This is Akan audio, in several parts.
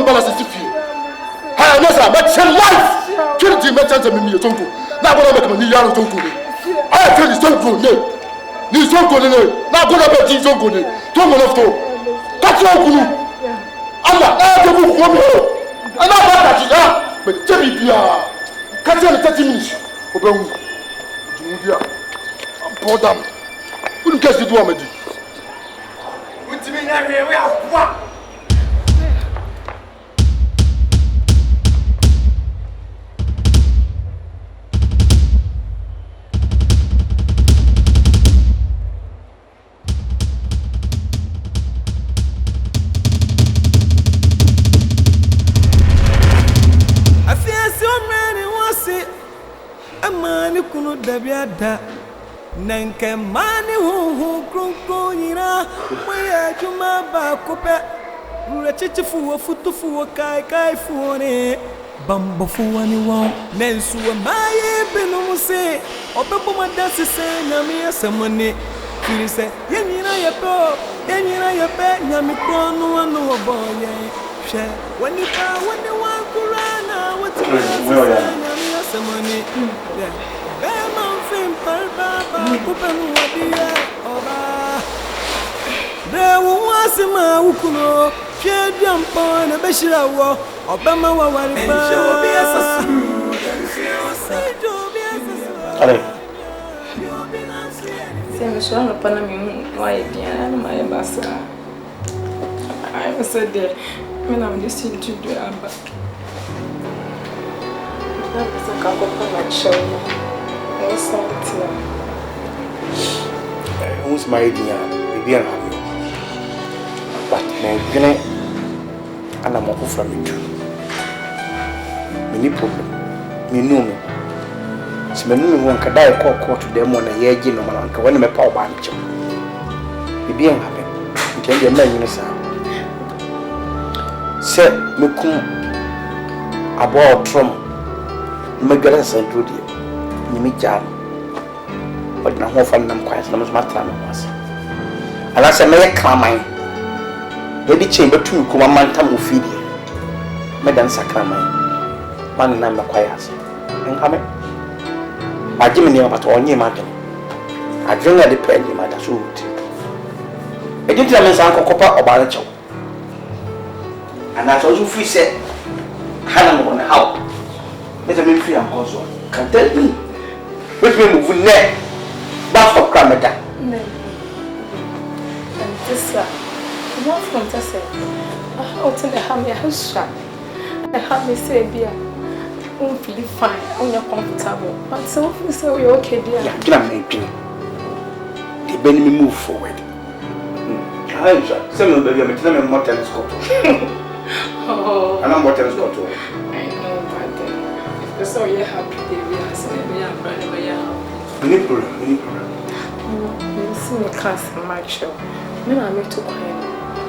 balance is if you. Hey, no sir, but your life. Kill the merchant and me your tongue. Now go make me yaro tongue. I tell you so good name. Ni so good name. Now go make you so good name. Don't go left. Catch your good. Allah, I do for me. And I want that but tell me Pia. Catch you 30 minutes. Obewu. Jumudia. I'm poor damn. Who cares you do amedi? What me na we are. Dabiada Nanka mani who Kronira, where Juma Bacope, Rachifu, a futufu, a kai for a bumbo for anyone, Nensu, my Benumose, or Papa Dassi say, Namia, some money. He said, Yanina, your po, Yanina, your pet, McBrown, no one know a boy. Share when you want to run out, what's some money? There was a man who could jump on a Beshira war, Obama. Same upon me, why, dear, my ambassador. I was said there when I'm listening to do that, but that was a couple of show. Who's married here? Baby, I'm happy. But I'm going and I'm off from it. Many problem. Me know me. So me know me one can die call to them on a year again. No man can when me power bunch. Baby, I'm happy. You can be a man in the sound. Say me come about Trump. Me get a century. Me jam. But now how far them quiet, no matter was. And I said, "May come mine." Lady chamber two come a man tam feed you. Madam Sacramento, man and quiet. And come I give me about all your matter. I drink at the penny, matter so. I didn't tell me Uncle Copper or Baracho. And I told you, free said, Hannah on how. Let me free and also. Can tell me. Which me move neck. But for Cramata. No. And this, not from Tessie. I out in the hammer house shop. I have me say, dear, won't feel fine, only comfortable. But so we say we're okay, dear. Yeah, get a making. The Benny move forward. Some of the baby, I'm telling you, more telescope. Oh, and I'm more telescope. I know, but then, so you're happy, baby. I said, we are running away. Any problem. You see me class in my show. Men are made to quiet.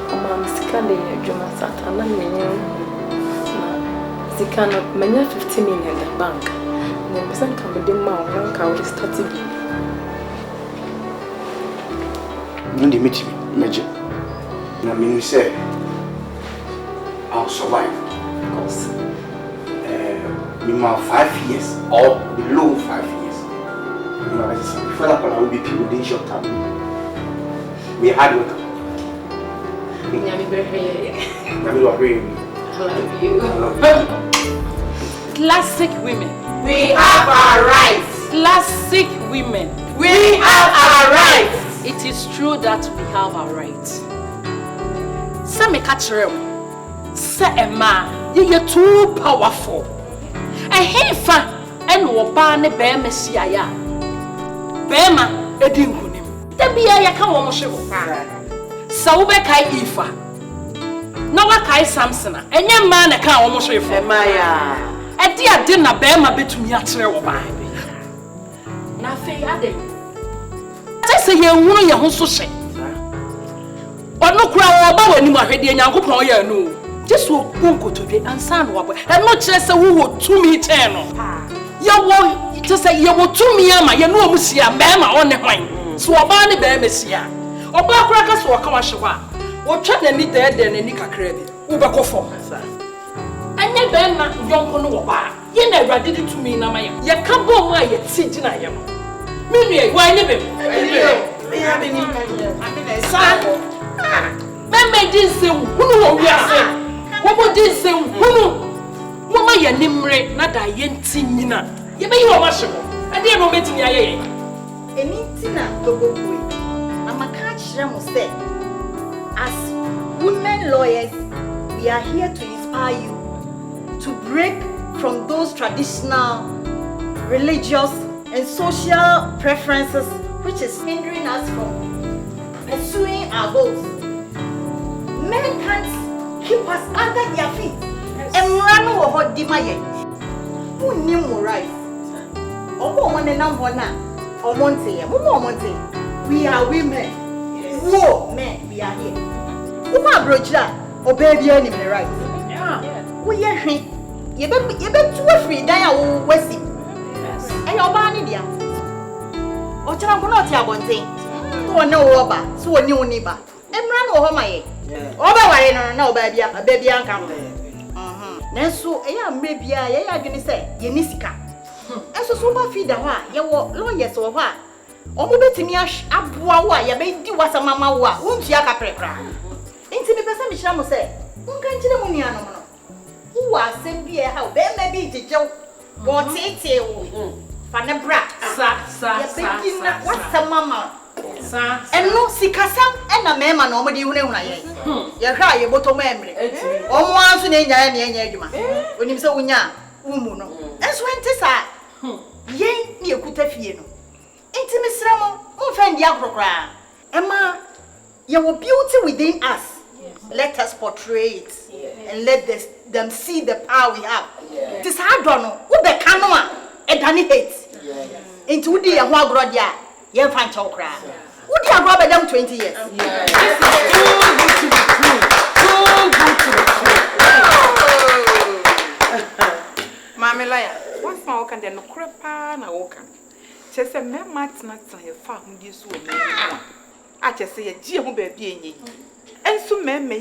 I'm scanning your Juma Satan and me. They cannot many 15 million in the bank. Then person can be the man rank out is 30 billion. You need me, Major. I mean, you say, I'll survive. Of course. Minimum 5 years or below 5 years. Before that, I will be people within short time. We hard work. I love you. Classic women. We have our rights. Classic women. We have our rights. It is true that we have our rights. Say me catch them. Say Emma, you're too powerful. I hate fun and woba ne be mesia. Bema edin kunim. Da bia ya ka wo mo hwe wo. Sa wo be kai Ifa. Na wa kai Samson. Enye ma na ka wo mo hwe fo. Ema ya. Edi ade na bema betumi a kire wo ba. Na fe ade. Say ye hunu ye ho so hye. Ono kura wo ba wani mu ahwede Nyankopon ye anu. Jesu obunkotodwe ansa na wo ba. E no kire se wo wo tumi che no. Ya wo to say ye wo tumi ama ye no omusia bema one hwan. So oba ne bema sia. Oba kura ka so ka wa hye wa. Wo twa na ni dede na ni kakra bi. Wo be kofo. bema yonko no ba. Ye na awrade de tumi na ma ye. Ye ka bo mu a ye ti gina ye no. Me nue wa ne bem. Me have been in Meme jinse hunu wo wiase. Wo mo jinse hunu. Mo ma ye nimre na da ye nti nyina. Ye be yi wo ma hye wo. Ade no metimi aye. Anything na Togoboy. Mama can't share mo say. As women lawyers, we are here to inspire you to break from those traditional, religious, and social preferences which is hindering us from pursuing our goals. Men can't keep us under their feet and run over the maye. Who knew more right? Omo one and one or Monte. We are women. Whoa, men, we are here. Who are brocha or baby enemy right? Yeah. We are here. You bet 2 or 3 die West. And your barney dear. Or tell me not your one thing. Oh, no, Oba, so a new neighbor. And run over my Oba, no, baby, a baby uncle. Then so, maybe I can say, Yenisika. And so, super feed the wa, your lawyers or what? Omo betimi aboa wo a ye be di wasa mama wo a wontu aka prekra enti me pese me hira mo se nka nkire mu nua no no wo asem bi e ha o be ma bi jejew bo tete wo fa ne bra sa ye be di na wasa mama sa eno sikasam e na mema na omo di hunehuna ye ye hra ye botomo emre omo anso na enya na enya adwuma onim se wonya umu no enso enti sa ye ni ekuta fie no Intimacy, find the agrocra. Emma, you are beauty within us. Let us portray it and let them see the power we have. This hard don't know. Who be canoa? And Danny hates. Into the Wagrodia, you find chokra. Who did rob them 20 years? This is too good to be true. Mammy Laya, what's my walk and then no crepa na walk? Just a man might not say a farm this woman. I just say a dear baby. And so men may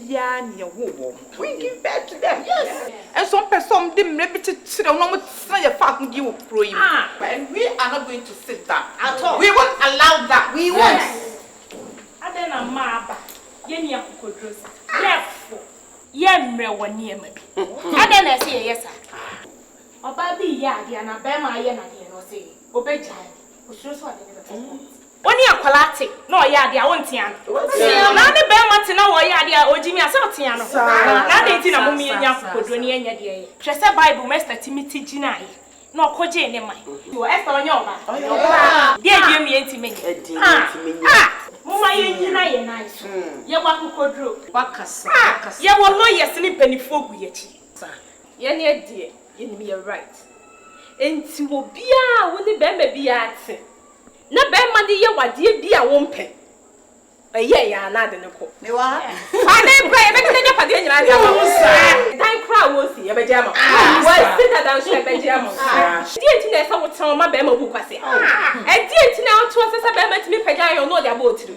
yarn your womb. We give back to them, yes. And some person dim repeated to the moment say a farm give pro you. And we are not going to sit down at all. We won't allow that. We won't. I then a map. Yenya Kodros. Therefore, Yemre one near me. I then I say yes, sir. Or baby, and a bema yen no say. Obeja. Oni akwalate na oya ade a wontia no na ne be mate na oya ade a ojimi ase otia no na de nti na mumie nya kokodro ne anya de ye hwese bible master timiti ginai na okoje ne man wo esa onye oba de ade mi enti menye muma ye nyina ye nice ye wa kokodro wakasa ye wo lawyers ni penifo gu ye chi ye ne ade ye ni me right enti wo bia wo ni be ma bia ate na be ma de ye wade bia wo mpe eye ya na de ne ko Me wa ane kra ye be de pade nyina de ama dan kra wo si ye be jama wo sit down she be jama die enti na esa wo tan ma be ma bu kwase e die enti na wo to sesa be ma timi pagya yo no de abotiri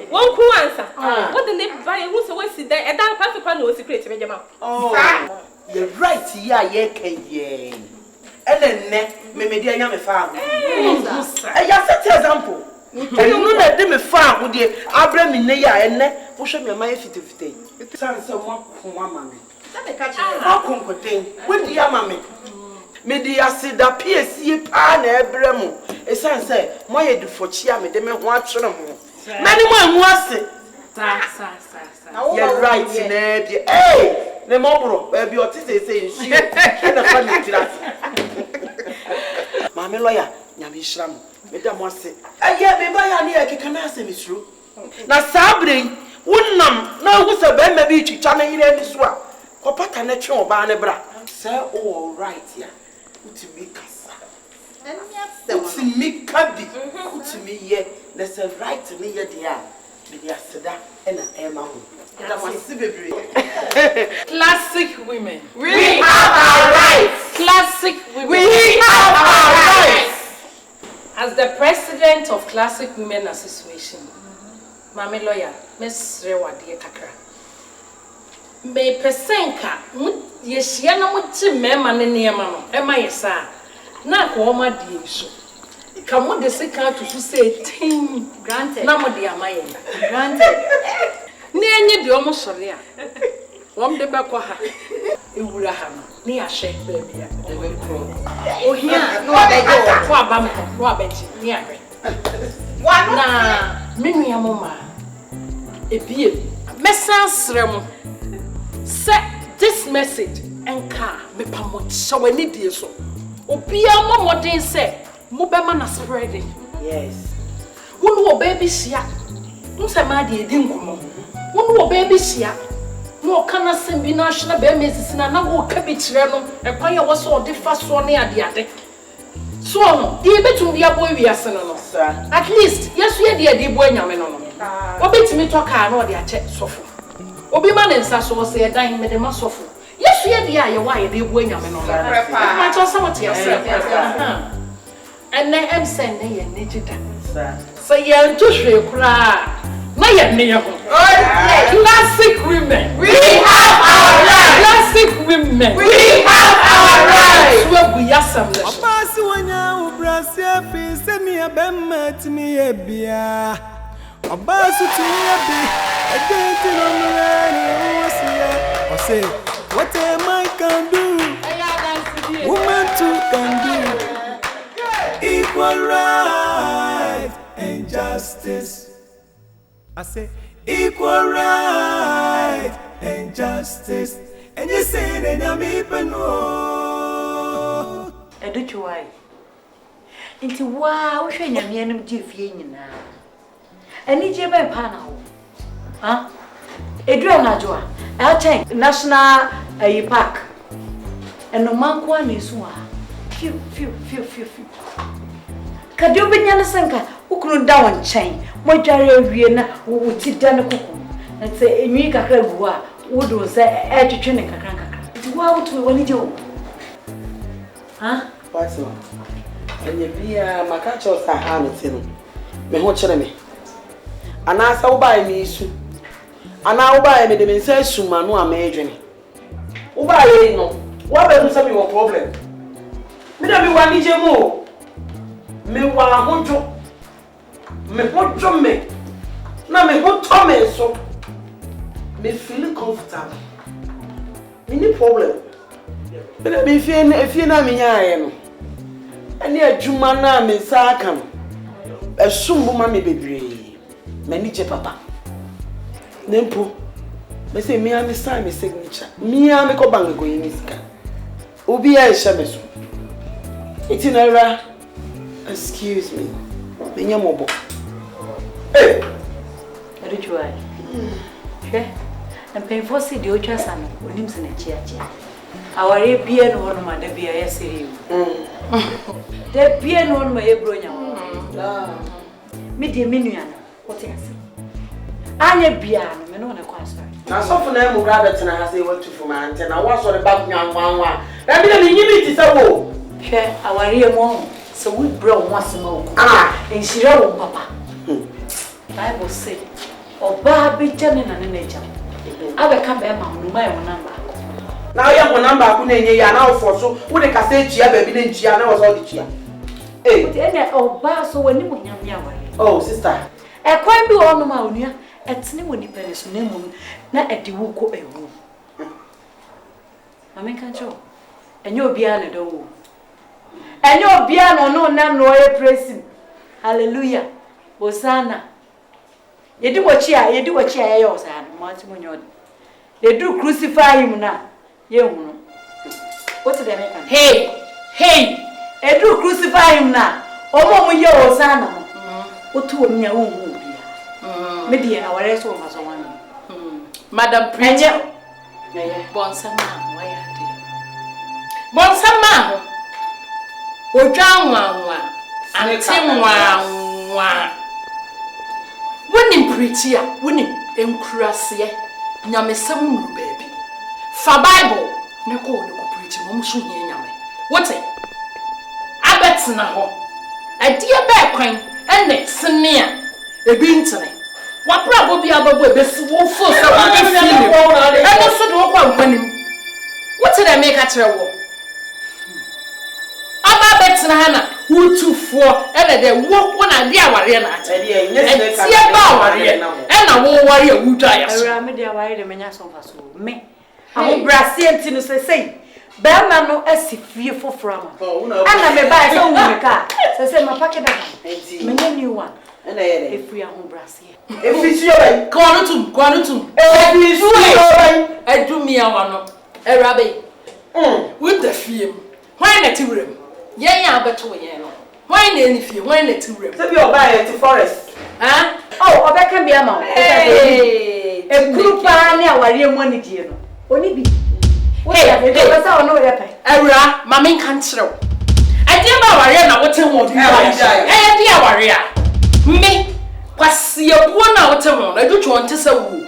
won ku ansa wo de ne ba ye hu so wo si dan e dan kwa fikwa na o secret be jama the right here ye can ye Ellen, maybe I am a farm. I just set example. And you know that they may farm with the Abraham in Naya and net, push me my 50. It sounds so one. How comforting with the mammy. Maybe I said that PSC pan Abraham. A son said, my do for Chiam, they may watch them. Many one was it. You're right, Ned. Hey! The mobro, baby, your sister saying she the funny class. Mammy lawyer, Yami Shram, Madame was it. I get me by an ear, can I say, Miss Rue? Now, Sabri, wouldn't know who's a baby beach, China in any swap. Or pat a natural barnabra. Sir, all right, yeah. Put to me, Cassa. And yes, Put to me, Cabby. Put to me, yeah. There's a right to me, yet, yeah. Be a Sada and an Emma. Classic women. We have our rights. Classic women. We have our rights. As the president of Classic Women Association, Mami lawyer, Miss Rewadi Kakra. Me pesenka Yeshia na muti mema ne nneema no ema yesa na ko ma die so ka mo de sika to so say tin Granted. na mo de amaye Granted. ne enye de omo sore a wom de be ko ha ewura ha no ne ya hye baby a o we kro Ohia no abejo. ko abam ko abeji ne ahwe na menu ya mama ebie message srem say this message enka me pamot shawani die so obia momodin say mo be ma na spreading Yes. wonu wo baby sia nse ma de edi nkumo wonu wo baby sia no kana sembi na hwe be mesisi na wo ka bi kire no ekwan ye wo so de fa so ne ade so no di betum dia boy wiase no at least yesu ye de adi boy nyame no obetimi to ka na o de ache sofo obi ma ne nsa so se dan me de ma sofo yesu ye de aye wa ye de boy nyame no ma cho so what yourself and then am send ye ne jida so ye to hwe kura na ye ne ye ho classic women we have our rights classic women we have our rights we bu yasam le Opasi wanya ubrasia fi semi abemma timi ebia Obasu tiyebi edenti no mrani wasiya Ose what a man can do woman too can do equal right and justice I say equal right and justice and you say that I'm even no Educhuwai. Inti wa wo hwe nyame anim gifie nyina. Ani je be pa na wo. Ha? Edura na joa. Elten National Park. Eno manko anesu a. Fiu. Kade obenya ne senka ukunu da won chen. Modware awie na wo ti da ne kokko. Na se enwi kakra gu a wo do se etwetwe ne kakra. Inti wa wo to woni je wo. Ha? What's wrong? And you be a macacho sa hamilton. Me ho chere me. Ana sa wo buy me isu. Ana wo buy me de me say suma no am edwene. Wo buy ye no. Wo be do say me wo problem. Me da me wa ni je mo. Me wa hojo. Me hojo me. Na me ho to me so. Me feel comfortable. Me ni problem. But me if you na me nya no. Ani adwuma na me sa aka no. Esumbu ma me bebre. Mani je papa. Nempo. Me say me am sign me signature. Me am ko bank go yin sika. Obi a ehye me so. Itinara. Excuse me. Me nya mobo. Hey. Educhuwai. Hwe. Empen fosi di otwa sano. Onim se na chia. Aware bie no hono ma da bia yesiri. Da bie no hono ma ebro nya wo. Me die menu ana. What is anya bia no me no na kwa so. Na so for na mu gra betena ha say what to for my ante na wo so the back nwanwa. Da bi na me nyimi ti say wo. Hwe aware mo so we bro mo asema wo. Enshira wo papa. Bible say oba bi jane na ne neja. Abeka be ma no mai wo namba. Now you have number ku na enye ya na ofo so wo de kasa echia ba bi na nchia na wo so de chia. Eh. But ene oba so wani mo nyame aware. Oh sister. Ekwan bi wo no ma onua etene woni pele so na mum na ede wo ko ewu. Mama kan cho. Enye obia na do wo. Enye obia no no e praise. Hallelujah. Hosanna. Yedi wachi a ye Hosanna. Ma ti mo nyod. They do crucify him na. Ye hunu. What did they make? Hey. They do crucify him na. Omo mo ye Hosanna mo. Otu omia wo hu bia. Me die aware so ma so wan. Madam Preacher. Bonsama wa ya de. Bonsama. Odwanwa. Antimwa. Wonim Preacher, wonim enkurase. Nyamesam nu baby. Fa Bible ne ko ne ko preach mo so hia nyame. Wote? Abetna ho. Adie ba kwan ene sene a ebi ntene. Wapra go bia babo ebesi wo fo se wo be feel. Eno so de wo kwa nkwanim. Wote I make a travel. Aba betina hana wutufo ene de wo na de aware na ate tie ba aware ena wo ware awuda ya so awura me de aware de menya so fa so me aho brase enti no sei ba ma no asifie foforo ama ana me ba so wu me ka say ma packet da menya new one ena ye efi aho brase efi si obai kwanu tum efi si obai adumi awa no awura be with the fiem why na tiwrem yen ya beto yen no why na any fie why na tiwrem se bi oba ye to forest oh obeka bia ma e grupa ni aware mu ani die no oni bi wo ya be sa ono we pe awura mama nkan kirew ade ba aware na wote ho di e di aware a me kwase abuo na wote ho na du twon tese wu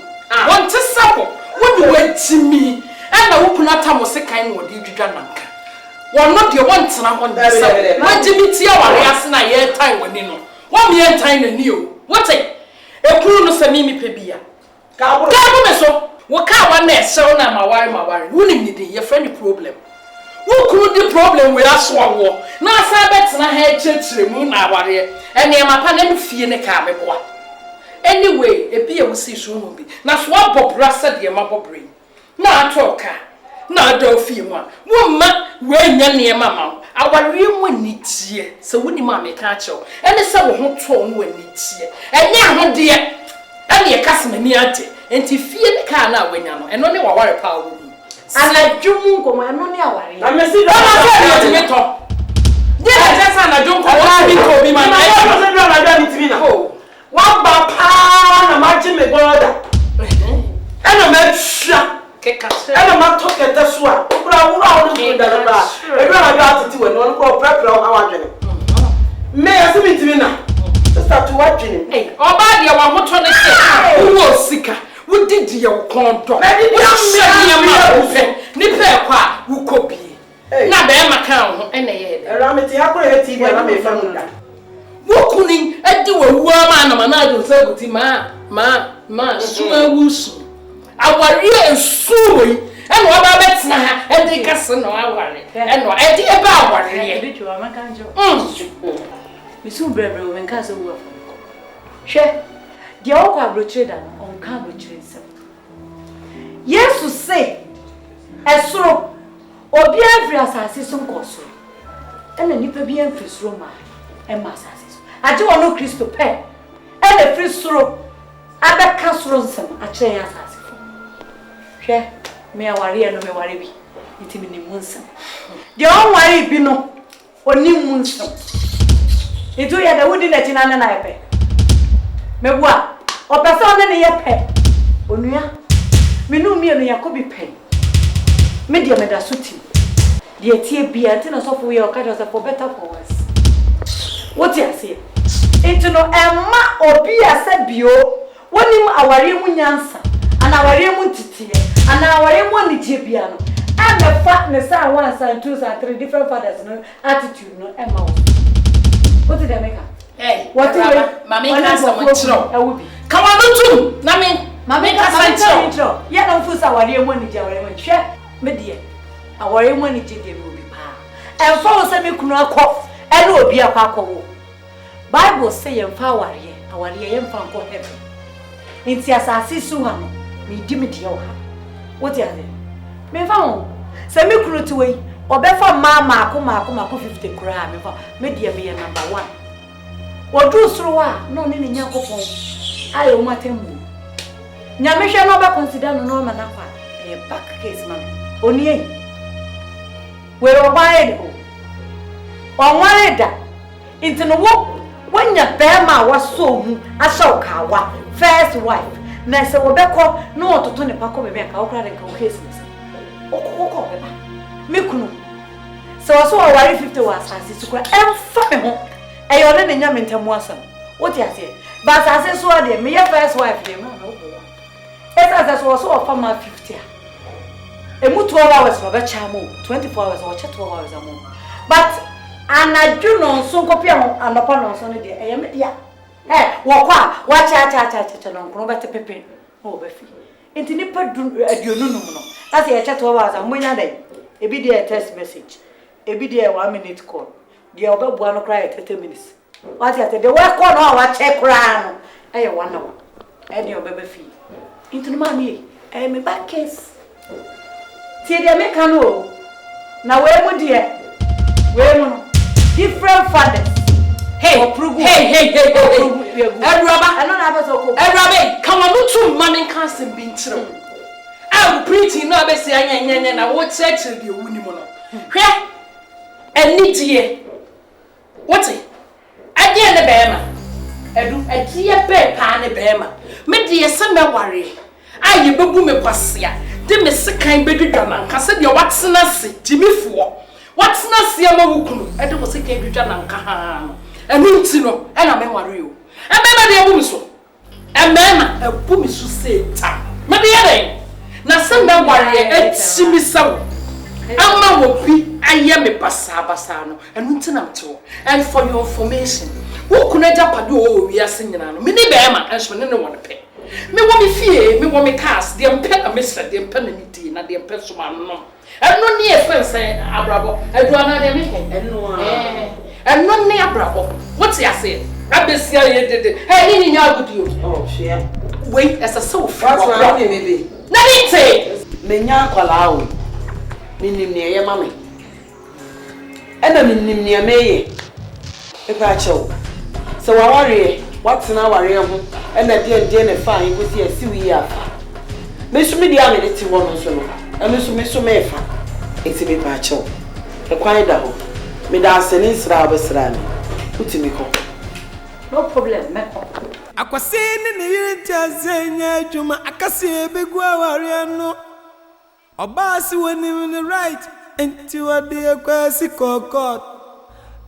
won tese ko wo du wantimi e na wo kuna tamo se kan no di dwidwa nanka won no de won tena ho ndese wajimi ti aware ase na ye tan wani no wo me ye tan na ni o wote ekuru no se mimi pe bia ka bo me so wo ka wa na ehyew na maware woni ni de ye friend problem wo kuru di problem we aso awo na asa betena ha chechire mu na aware ene ma pa na fie ne ka beboa anyway ebi e wo si so mu bi na so abobra sa de ma bobre na atoka na do fie mu a wo ma we nya ne ma ma aware mu ni tie se woni ma me ka chew ene se wo ho to wo ni tie enye ho de ene e kasema ni ate enti fie ne ka na wanya no eno ne waware pa wo mu anadwum ko ma eno ne aware amesi do ma se ni to de la jesa anadwum ko wa bi ko bi ma na e ko se do anadwum ni timi na wa ba pa na ma ji me boda eno me twa keka eno ma to kete so a okura wura wo ni da ba e do anadwum atiti we no ko prepare o awadwene me yasi mi timi na sister to wadwene oba de wa hoto ne se wo sika wo didi ye wo kondo na didi am me ni pe kwa wo kobi na be maka ho ene ye de rameti akore he tv na me fa mu da wo kuni edi wo wu ama na na do se guti ma suma wusu aware esuwe ene oba betena ha edi kase no aware ene edi e ba aware edi twa maka njo misu brebre o menka se wo hwe de o kwa brochire da on ka brochire nsem yesu say esoro obi afri asase so nkoso ena nipa bi afri soro ma e ma asase so age wono kristo pe ena free soro abeka soro nsem a kire ya asase fo hwe me aware no me ware bi ntimi ni munsem de on ware bi no oni munsem itu ya da wudi na tina na epe mebua o pese one ne ye pe onua menu mi enu yakobi pe me dia me da suti dia tie bia tina so for ye o ka just for better for us what you say into no emma obi asa bio wonim aware mu nyansa ana aware mu titie ana aware mu anije bia no amefa ne sa 1 and 2 and 3 different fathers no attitude no emma what did I make? Hey, what did Mammy has a intro? Come on, don't do. Mammy has an intro. Yeah, no food. Our dear money, our share, media. Our money, Jimmy will be pa. And follow some kuna cough, and will be a paco. Bible say and power here, our dear young fan for heaven. In Tiasasi Suham, me dimity. What are they? Me found. Send me crew to way. Obefa mama akoma 50 kura me fa media be number 1 wodru soro a no ne nyakopon ayo matemu nyame hwe no ba consider no ma na kwa e back case man oni e we obae do onware da intino wo wanya bema waso mu ashaw kawa first wife na se wobekọ no ototo ne pakọ bebe ka okra de ka o case okoko beba mekunu so aware 50 was asase sukura emfa me ho eyore ne nya mentamu asam woti ase ba asase so de me ye first wife de ma no bo esa so ofa ma 50 a emu 12 hours no be chamo 24 hours or 12 hours amo but anaju no so kopia ho anopa no so ne de eye me dia wo kwa wa cha no nko be tepepe o be fi enti ni pa aduonu no no ase ye 12 hours amonya dai Ebi dey text message. Ebi dey 1 minute call. Dey obebua no cry 30 minutes. What you say? The work call no wa check cry no. 1 hour. Any obebe fee. Into no mami. Me back case. Tie dey make no. Na we mu dey. We mu no. Different fathers. Hey, Everybody, come on, no money can't be true. I'm pretty no be say anya na wo church the wuni mo no. Hwe eni die. What? Ade ne be ma. Edu ade be pa ne be ma. Me de se me ware. Aye bebu me kwasea. De me sekan bedudwa na nka se de watena se timifo. Watena se ma wukunu. Ede wo sekan bedudwa na nka ha no. Enu nti no e na me ware o. E be ma de ebu mi so. E me ma ebu mi so se ta. Me de yere. Na sanda ware etimi sawo amma wo bi aye me basa no enu ntina mto and for your information wo kuna japade o wiase nyina no me ni be ma enso ne won pe me wo me fie me wo me cars de mpe na me sra de mpe na me di na de mpe so ma no enu ni e fense abrabo edu ana de me enu ni abrabo what you say abesia ye dede hey ni nya agudi o hwe wait as a so what's wrong with me Nalite menya kwala o minim ne ye mame ena minim ne meye e pa chew so wa ware watena ware ho ena de ne fa yin gosi asiwi afa me so me dia me ti wo no so no ena so me fa eti me pa chew e kwan da ho me da aseni sra obesra me utimi ko no problem me ko akwasini ni yinti azenya adwuma akase ebegu aware no obasi woni the right enti wade akwasi kokot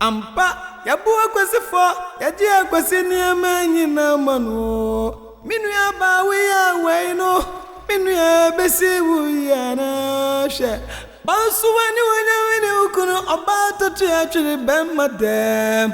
ampa yabu akwasi fo yaji akwasi ni amanyi na manu minu ya bawe ya weino minu ya besi wu ya na she bansu wani ukunu obato tu ya chiri bemma dem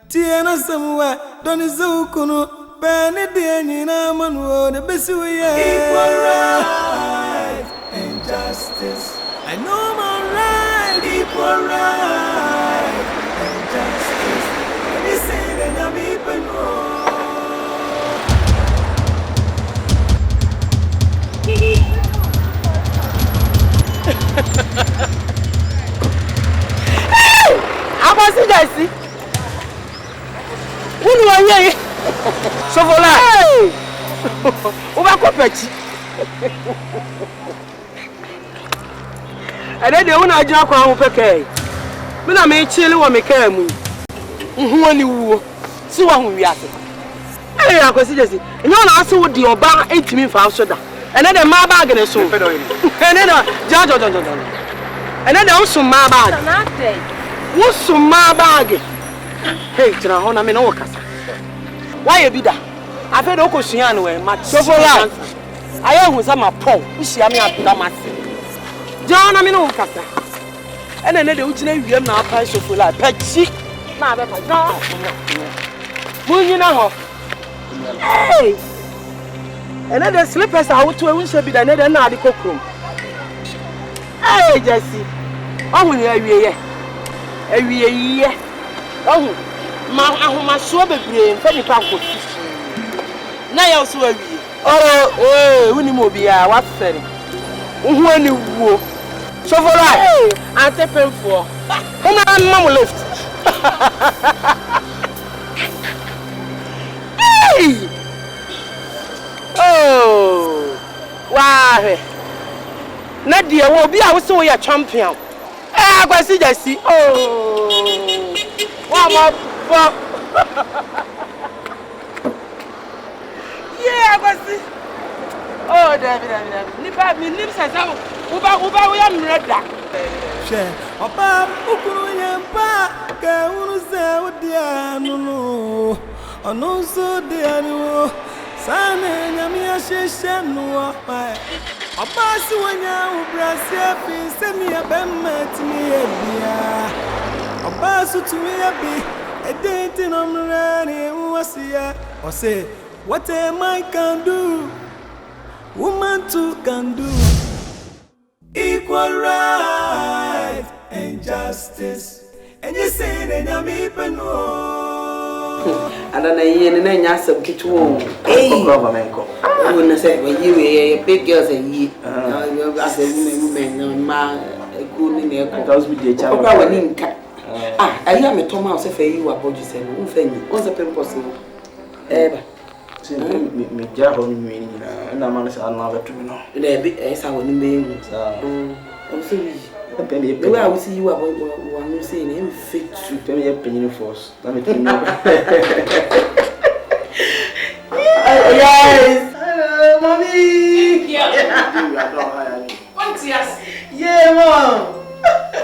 tiena samwa donizo ukunu Benny Denina Manu, the best way. Equal rights and justice. I know my right. Equal rights and justice. When you say that I'm even I was in Jesse. Who are you? So for life. Oba ko pechi. Ade de una agina kwa ho peke. Me na me chile wo me ka mu. Nhu ani wuo. Si wa hu wiase. Eh akosi jesi. Enye ona ase wo di oba entimi fa so da. Ene de ma bag ne so. Ene na jajo. Ene de unsu ma bag. Unsu ma bag. Hey, tira ho na me no wakasa. Why you be that? I feel okay, Shian, where my so for life. I am with my pole, which I mean, John, I mean, no cassa. And then the original you now price of life. Petty, my no. Moon, you know. Hey, and then the slippers out to a winter be another article room. Hey, Jessie. Oh, every year. Oh. Ma so be brain fa ni pa ko na ya so awie woni mo bia wa fere hu ani wuo so for life ante penfo una mam left hey oh wa he na dia wo bia wo se wo ya champion akwasi jasi oh wa ma yeah, I see. Oh, David. Nipa, me lips as out. Uba, we am ready. Share. Opa, ukuru yempa. Ka unu se odia no. Ono so dia no. Sana nyami asheshe no apa. Opa si wanya ubrasia fi se mi abemet mi ebia. Opa su tu mi abi. Edenti no mrani wasia. Or say, what a man can do, woman too can do. Equal right. justice. And you say that I'm even more. And then I hear the name of some kitchen. Hey, government. I wouldn't say when you were big girls and ye. As a woman, man, a good in there. Those with the child. I hear me Thomas if you are body saying, who thing? What's the pen possible? Ever. Me jar on me, and I'm another to know. There be as I wouldn't be. I'm sorry. The way I will see you about one you saying, I'm fit to tell me a penny force. Let me tell you. Yes. Hello, mommy. Yeah. What's yes? Yeah, mom.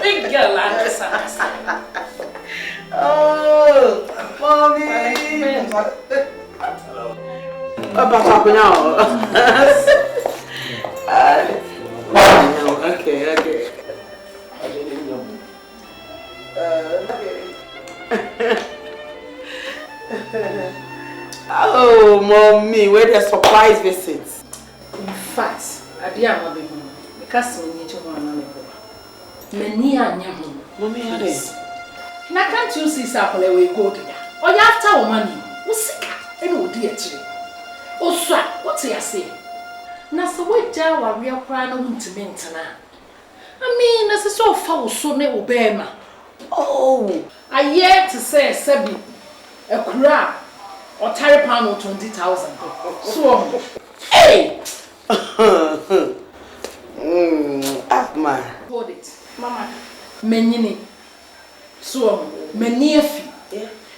Big girl, like this. Oh, mommy. What's happening now? Okay. Oh, mommy, where the surprise visits? In fact, I didn't have a baby because we need to go on a many are near home. Mommy, how is? Now, can't you see Sapple we go to that? Or you have to money? Who's sick? And oh, dear, oh, sir, what's he say? Now, so what Jawa we are crying on to maintain. I mean, as a so foul, so never bear. Oh, I yet to say, Sebi, a crab or Terry Pound or 20,000. So, hey! Man. Hold it, Mama. Menini. So, Meniefi.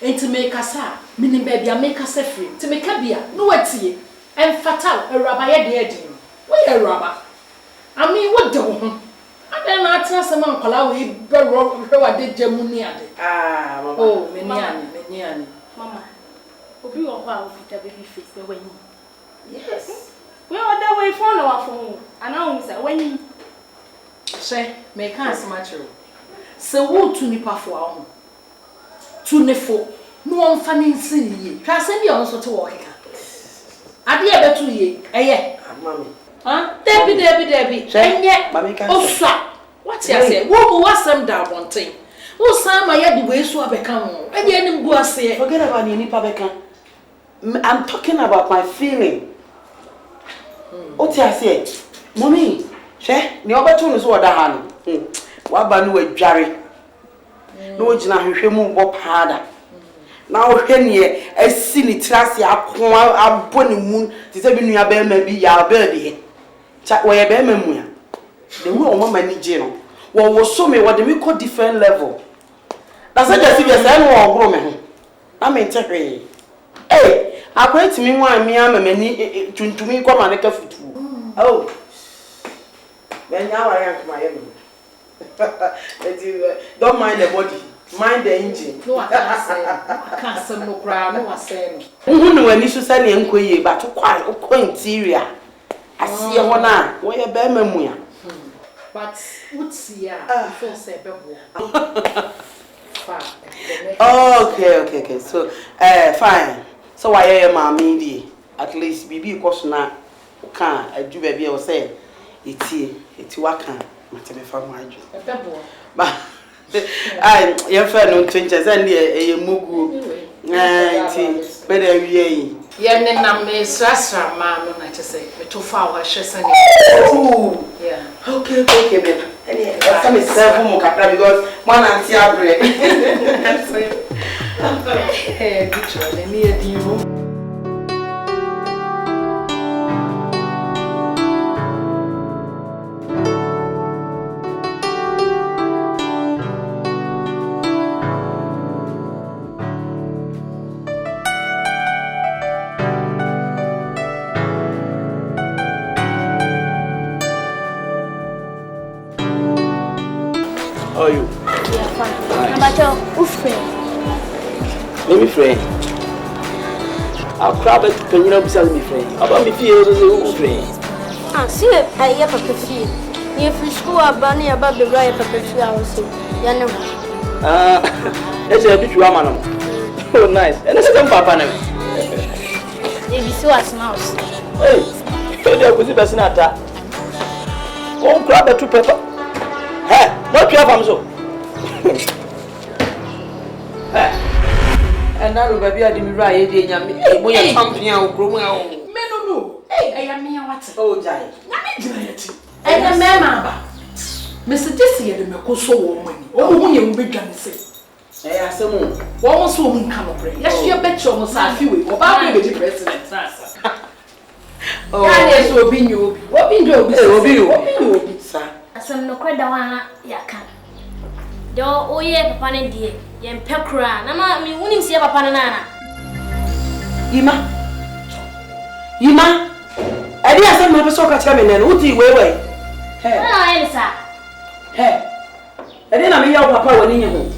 And to make us up, meaning baby, I make us a free. To make a beer, no tea, and fatal, a rabbi at the edging. Where a rabbi? I mean, what do? I don't know, I tell some uncle, I will did Jamunia. Ah, oh, Meniani. Mama, will be all while with the baby face the way. Yes. We are that way for our phone. And now, sir, when you say, make us mature. So, would to nip for our home. To nefo, no one fanning see. Can send you also to walk. I dear better to ye, eh, mammy. Huh? Debbie. And yet, oh, sir. What's your say? What was some down one thing? Oh, Sam, I had the way so I become. And yet, I'm going to say, forget about any public. I'm talking about my feeling. What's your say? Mommy, she, the opportunity is what I had. What about you, Jerry? No, it's not him more harder. Now, Henry, I see it, trust ya, I'm putting moon to say, you are maybe your birthday. Chat where a memoir. The woman in general. Well, was so me what we call different level. That's not just if you're saying, woman. I mean, hey, I pray to me why me, I'm a many to me come and make a foot. Oh, then now I am my enemy. Don't mind the body, mind the engine. No, I can't say no cry, no, I say. Who knew when you should send him quay, but to quite interior. I see a one eye, where a bear memoir. But would see ya before say okay. So, fine. So, why am I mean? At least, BB question now. Can I do baby or say it's working? But your friend on 20 and a mugu. Better ye. Yen me sasra man, I just say, too far, she's oh, yeah. Okay, baby. And some is 7 more because one auntie are bread. Hey, good job, near you. How are you? Yeah, fine. Nice. Who's friend? Let me friend. I'll grab it when you know beside me friend. How about me feel who's friend? Ah, see, I hear Papa Fee. Near free school, a bunny about the right Papa Fee. I was saying, Yana. Let's say a bit woman. Oh, nice. And that's a papa. They be so as mouse. Hey, I was the best in that. Oh, grab the 2 pepper. Hey, what you have, I'm so. And now, baby, I didn't write it. I'm going to champion. Hey, I am me what? Oh, Jai. And a man, Mr. Jesse and the Mekoso woman. Oh, you will be done. Say, ASAMOAH. What was woman come up? Yes, you bet you almost a few about the president. Oh, yes, will be you. What be you, sir? As I'm no quite the one, Yakan. Do oh, yeah, Papa, dear, Yan Pekra, Nama, me wouldn't see a Papa. Yima, I didn't send my soccer coming and Uti way. Hey, sir. Hey, I didn't know Papa when in home.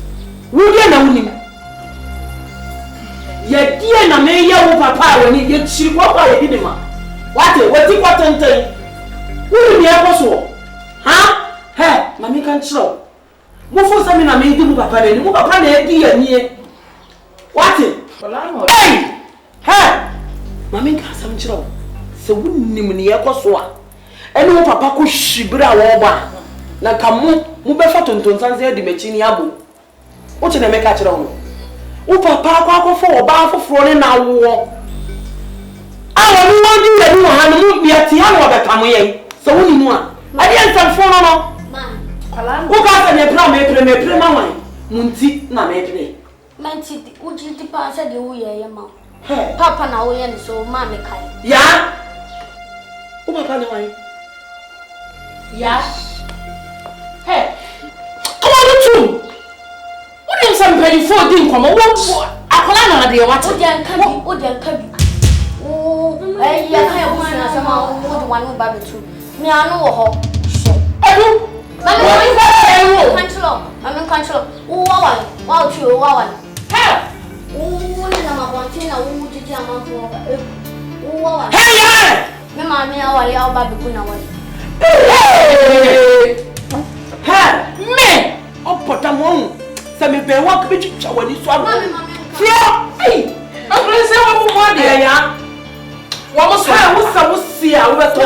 Would you know him? Yet, dear, I may yell Papa when he gets she walk by him. What and tell? Who be a possible? Huh? Hey, Mammy can't show. What for some in a meeting Papa and move upon the idea near? What? Hey! Hey! Mammy can't some show. So wouldn't you near Coswa? And no Papa could shibra over. Now come move better to Tonsan's the machine abu. What did I make at all? Oh, Papa, for a bar for falling now war. I want you to be a Tiano that I'm here. So, only one. I didn't some phone. Who got a plan? Munti, na medre. Manti, would you depart at the way, Yama? Papa, now, and so, Mammy Kai. Ya? Who Papa, no? Ya? Hey, come on, too. What is some penny for didn't come? What? I can't what? Oh, dear, Cabby. Oh, I can't want somehow one who babble too. Me, I know her. I do. I'm in control. Oh, wow, you, wow. Hey! Oh, I'm wanting a wood to jam on. Oh, Hey! Mamma, I will babble good away. Hey! Me! Oh, put a moon. Some bear walk with you when you swallow. Hey! I'm going to say one more day. What was I was see? I was to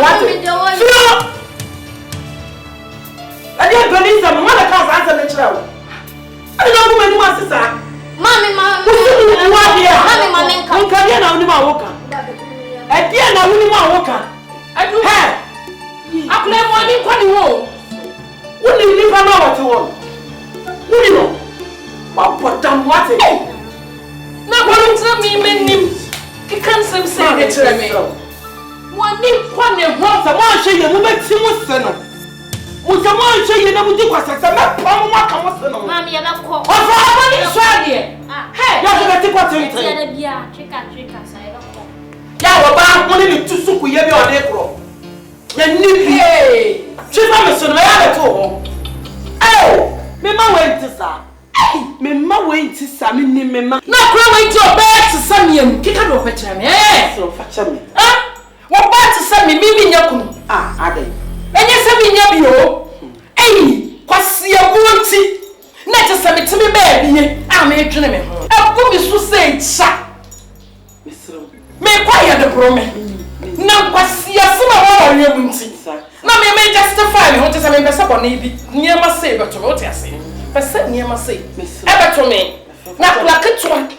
I didn't believe some mother can't answer the child. I don't know when you want to say. Mammy, Mammy, come here now, Nima Walker. At the end, I will not walk. I do have. I play money quite well. Wouldn't you leave an hour to all? Wouldn't you know? What damn what it is? Now, what tell me, men, you can't say it to me. One name, one name, once a month, you will make Timothy. Would someone say you never do what I said? Mammy, I'm not called. Hey, you have to take what you say. Yeah, trick, I don't know. Yeah, only to Suku, you are there. Hey, she's not a son. Oh, Mamma went to Sa. Mamma went to Sammy, Mamma. Not going to your bed to Sammy and kick out of it. Eh, so fetch me. What bad to Sammy, maybe Yakum. Are they? And yes, I mean, you. Hey, what's your bounty? Not just a bit to me, baby. I'm a gentleman. I'll come to say, Sha. May quiet the promise. Now, what's your summer or your bounty? Now, may justify me what is a member of Navy near my say, but to what I say. But said near my say, ever to me. Now, like a twin.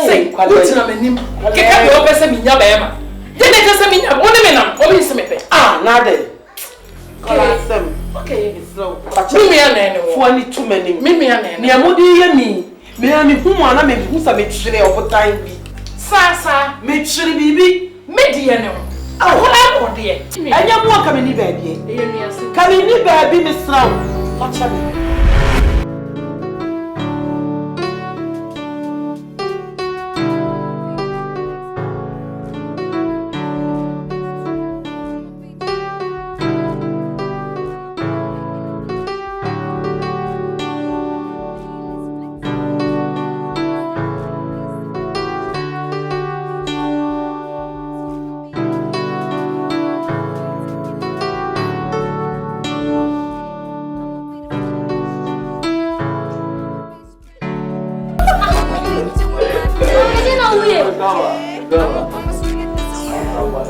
Say, what's your name? Get up your best in your bema. Then it doesn't mean I'm only man, only some. Now then. Okay, it's slow. Me and funny too many. Me and me, who wanna make who's a mixture of time be. Sasa, mixture baby, mediano. Oh, what dear. I am more coming in baby. Coming in baby, Miss Slow. What's happening?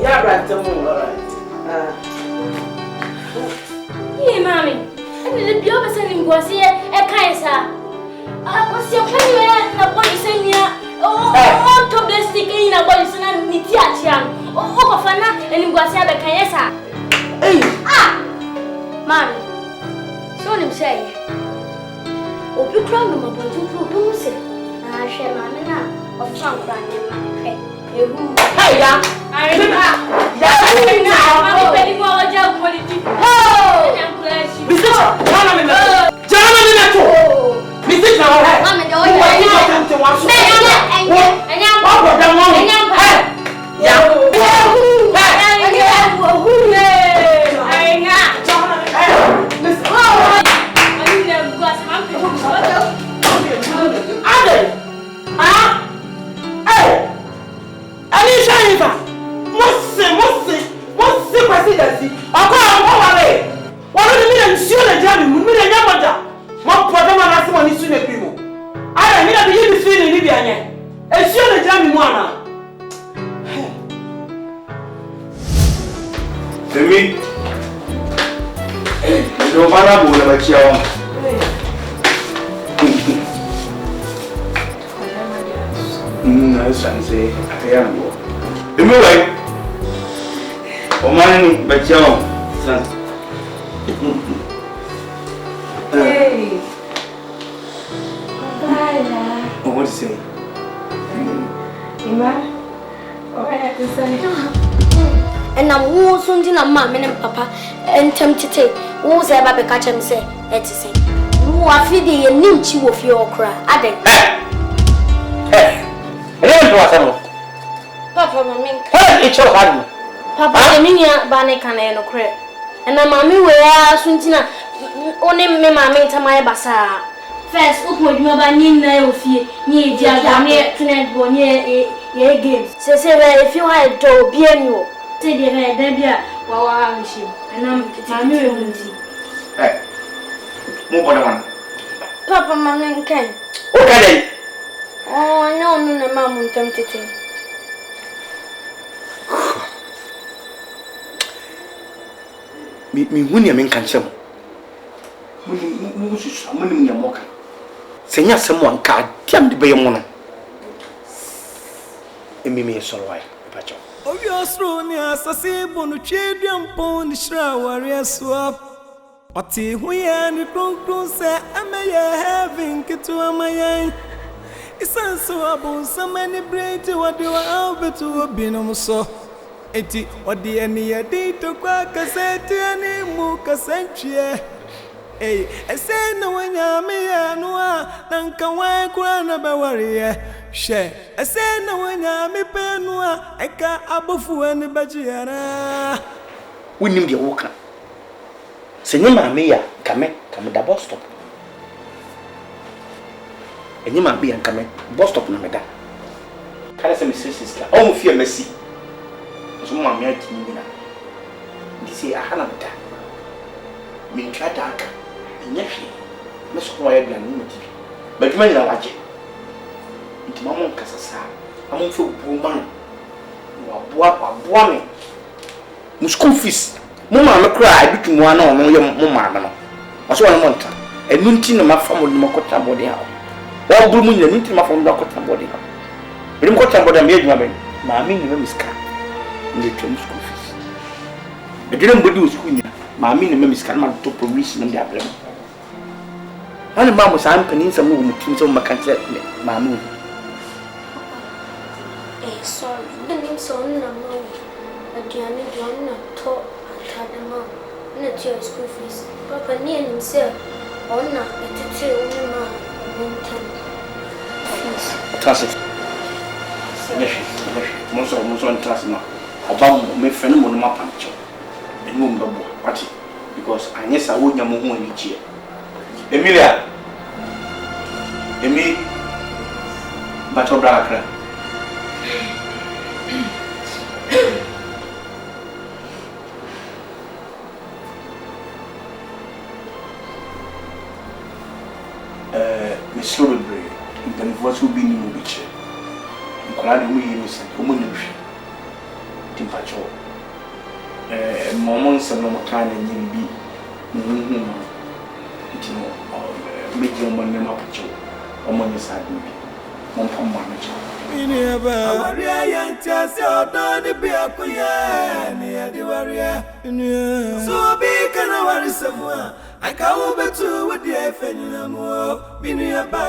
Yeah, right. Hey, Mammy, I didn't be over sending was here a Kaiser. What's your plan? Na boy say nia. Oh, to basic in na boy say na ni ti achia. Oh, ko fana eni gwase abeka yesa. Man. So nim say. Obi kra no mabonju pro do se. Na hwe ma me na of chan kra ni ma hwe. Ehu. Hey ya. Ya na ma pe ni mo oja politics. Oh! Bisita, jana me na. Jana me na to. Bisita ho he. Mama de oja. Me anya. Wa go da mo. Ya. Hey. What to say? Ima? Alright, to say. And I'm soon to mamma and papa and tempted to who's ever catch him say, let's say. Who are feeding a ninchi of your cry. Ade. Papa, mamma. It's your hand. Papa, the minia banner can no credit. And my mammy were soon to only me mamma to my basa. First, open your banana of you, near Jamie, tonight, one year games. Say, if you had to be a new, say the red Debia, while I'm she, and I'm mammy. Hey, move on one. Papa, mamma can. Okay. Oh, no, mamma, tempted. Me when you mean cancel. When you mock. Senya someone card, damn the bay mono. It may be so right, Pacho. Oh, you're thrown as a sable children pony shroud warrior swap. What we and the crown say, I may having it to a my it's also about so many braids to what you are over to a binom so. Eti odi eni edi to kwa kaseti ani mu kasenchie eh ese na wanya me ya no a nanka wan kura na beware hwe ese na wanya me pe no a eka abofu ani bajiara Winim de woka senye ma me ya kame da bus stop enye ma be ya kame bus stop na me da kala se me sister o mu fie masi so ma me atini na disi ahana mta min twa dark enye hwe me so ko ya bia no mti baduma nyina waje nti ma mon kasasa amon fe bu man wa boa me mu school fees mo ma me kra abitu mu ana ono ye mo ma me no waso wona monta enu nti na mafa mo ni makota body ha wa buru mu nyina nti mafa mo makota body ha bi mo kota body me adwuma ben ma me ni me miska ni twem school fees e dire mbodi school ni ma me ni me miska na to provision ndi abrem ana ma mo san panin sa mo mutim so makanta ma me sorry the name so na mo adiane na to atadama na tio school fees papa ni enim se ona etete oni ma montan fees transit mo so transit na oba me fene mo no mapancho enu mo babo pati because anyesa wo nya mo ho ani chie Emilia Emi bato brakra Miss Lowbury, in the voice will be in the beach. In Colorado, we miss a woman. Timpacho. Moments and no kind and you be. Medium on the mapacho. Omo ni side no bi. Mo pam ma me che. Iniaba waria yantia se odoni bi akuya ni adi waria inia so bi kana wari samua aka wo betu wodi afenina mo iniaba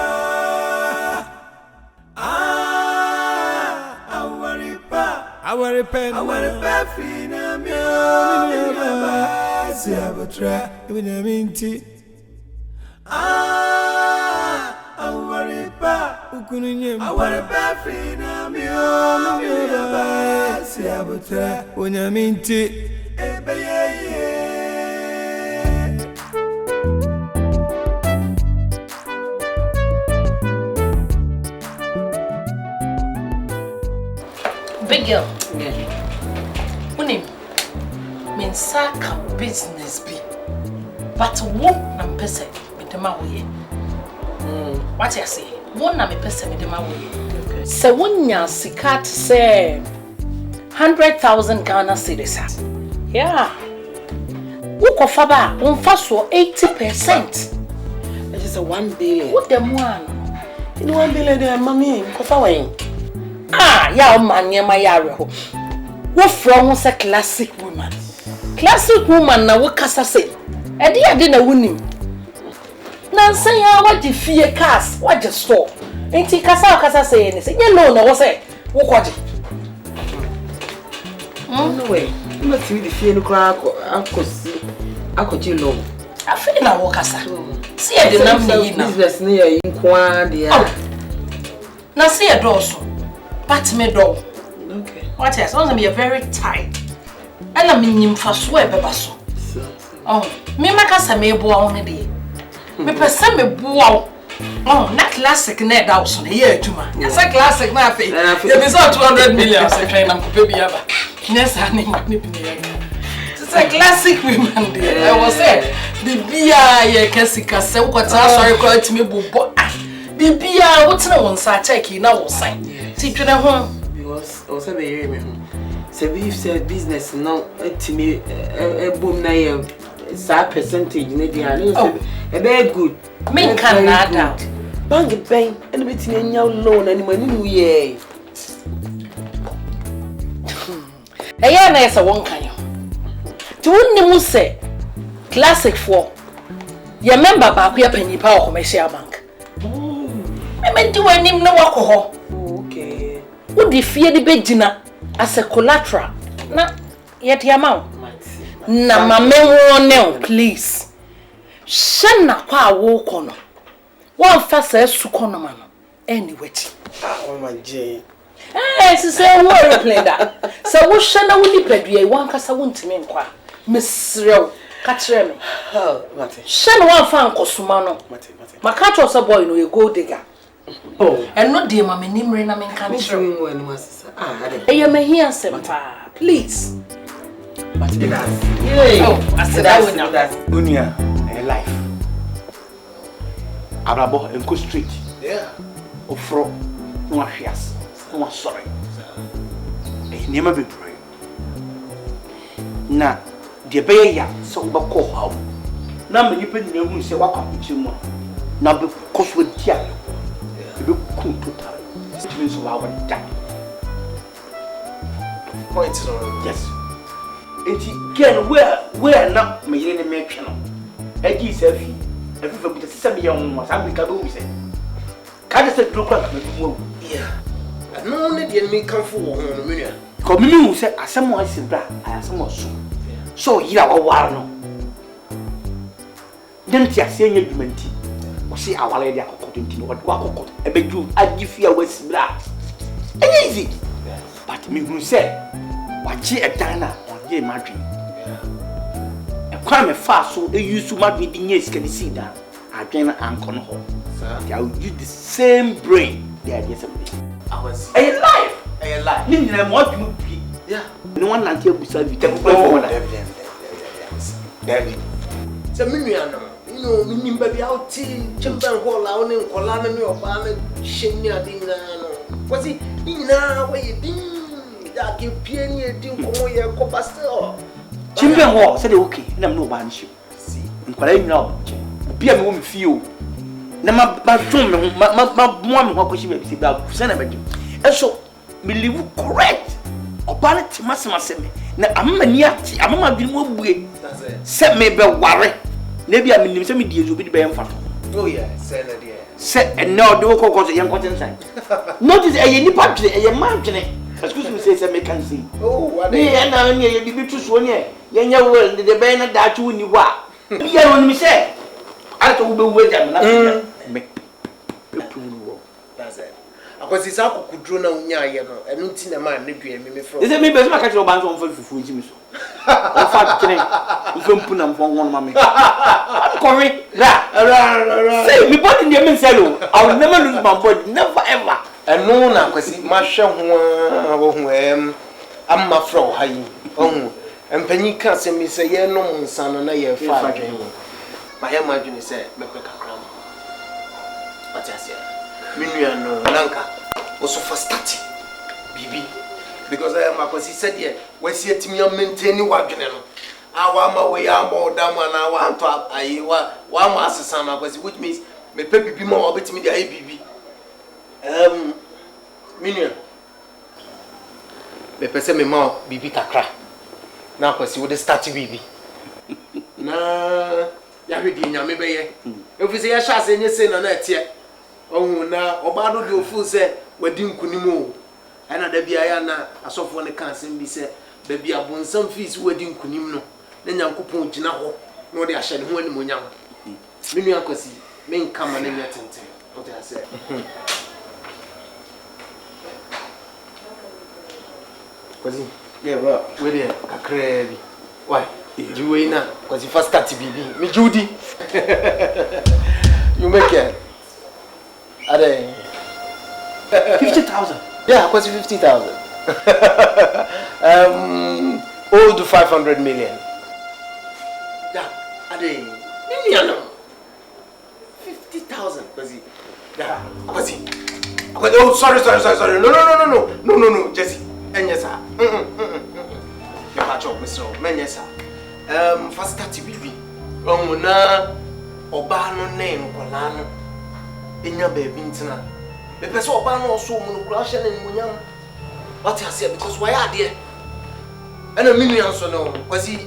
awaripa fina mi iniaba si abatra ibina minti awaripa ukununyem awaripa fina mi iniaba si abatra onyaminti ebeye Big girl. Unim. Men saka business be. But wo na mpese me dema wo ye. What you say? Wo na me pese me dema wo ye. Se wonya sika say 100,000 Ghana cedis. Yeah. Wo kofa ba, wo mfa so 80%. That is a 1 billion. What them one? In 1 billion there mommy kofa wen. Ya o manye ma yare ho. Wo from say classic woman. Classic woman na wo kasa say. E de na wonim. Na nsan ya waje fie cars, waje store. Enti kasa say ni say ye no na wo say wo kwaje. No way. You must see the fie no kra akoji low. Afi na wo kasa. See e de na me na. Business na ya inkwa de ya. Na see e do so. But me do. Okay. What else? Also me very tight. Ela me nyimfa so e beba so. Oh, me makasa me boa wo ne de. Me pese me boa wo. Oh, na classic na da so na ye aduma. Esa classic na afi. Ye be so 200 million se train am ko pe bia ba. Nesa ni ma ni bi ne. It's a classic woman there. I was said, bibia ye kesika se wo kwata sorry ko atime bobo. Bibia wo tena won sa check na wo sign. Ti twene ho because also be hear me. Say we said business now atime bom na ye sa percentage na dia na e be good. Me can nada. Bank bank and betting nya loan and money new year. Eya na yesa won kan yo. Ti wonni mu say classic 4. Ye member ba ko ya panipa o commercial bank. Me di wanim na wako ho. Okay. Wo di fie di begina as a collateral. Na yet yamao. Na mame won please. Shenna kwa wo kono. One fast su kono ma no. Anyway. Oh my Jane. Se say wo replay that. Se wo hyenna wo nipadua wan kasa wo ntime nkwa. Mesrew ka kire me. Oh, mate. Hyenna wan fa nkosuma no. Mate. Maka to so boy no ye go digger. Oh. And no dey ma me nimre na me kan kire. Here sempa. Please. Mate. Yay. Oh, I said I would now. Unia, life. Arabo enko street. Yeah. Ofro no ahwias. No sorry. Niema bebre. Na de be ya so ba ko hawo. Na me nipa nyina hu se wakwa mu. Na be koso dia. Be ku total. It means so our die. Point it on. Yes. Enti gen where na me yire ne me twe no. Agi safi. Every for be se me yan mo sa be ka do mi se. Ka de se dro kwa ka me mu. Yeah. No need the enemy come for one minute. Come me say ASAMOAH is bra, ASAMOAH so yira wa war no. Den ti ase nya dwumanti. O se awale de akokoto nti no wa akokoto e be ju agifia wasi bra. Easy. But me hu say wa chi edana on ye madwe. E kwa me fa so e use madwe di nya sika ni sida. Adwen na anko no ho. They will use the same brain. The idea something. I was A life. Ni na mo adwuma bi. yeah. No one like you beside you. Take for that. David. So me no. You know, me nimba bi out chimban hall la oni nkola na me oba na hyenni ade na no. What's it? Ni na we din da ke pie ni edi nkomo ye ko pastor. Chimben ho say dey okay. Na me no ba ni shi. See. Nkola nyina o. Bia me wo me fie o. na ma tum me ma boa me ho akoshi ba bisi ba se na badim eso me live correct oba ne timasema me na amani ati amama dwene mo bue se me be ware na bia me nim se me die zo bi de be mfa oh yeah say na dia se no do kokko so yen koten san notice e nipa dwene e ma dwene excuse me say me can see oh what ni e na ni e bi tu so ni e yen ya wo de be na da chu ni wa bia no ni se ato wo be wo jam na me that's it akwasi sa kokudro na unya ye no enu nti na ma ne dua me fro is it me be so ka kire oba so mfa fufu nti mi so o fa kire mfa mpu na mfa won ma me correct ra say me body dey me sell I will never lose my body never ever enu na akwasi ma hwe ho amma fro hayi ohu empanyi ka se mi se ye no nsa no na ye fa adwen ho ma ye ma adwen se me pe kakra ma atiasia minua no nanka also for starting bibi because I am akwasi said here we see atimi maintain wadwene no awa ma we ya mo da ma na wa anto ayi wa ma asesa na akwasi which means me pe bibi ma obetimi dey bibi minua me pese me ma bibi kakra na akwasi we dey start bibi na ya hwedi nyame be ye efuse ya sha ase nye se na na etie ohun na oba do de ofu se wadi nkunim o ana da bia ya na asofo ne kan sem bi se da bia bonsam fees wadi nkunim no na nyankopon gina ho no de ahye ne ho ani monyam menu akwasi men kama na nya tenten o te ase kwasi yeah bro we dey kakra bi why you we na kwasi first start bibi me judi you make it Are 50,000 yeah kwasi 50,000 all to 500 million yeah are million 50,000 kwasi yeah kwasi oh sorry no Jesse enyesa you catch up Mr. Menyesa first start bibi na oba no ne nkola no enya baby ntina me pese oba no so mu no kura hye na nmunyam what you say because why are there and me nu so no kwasi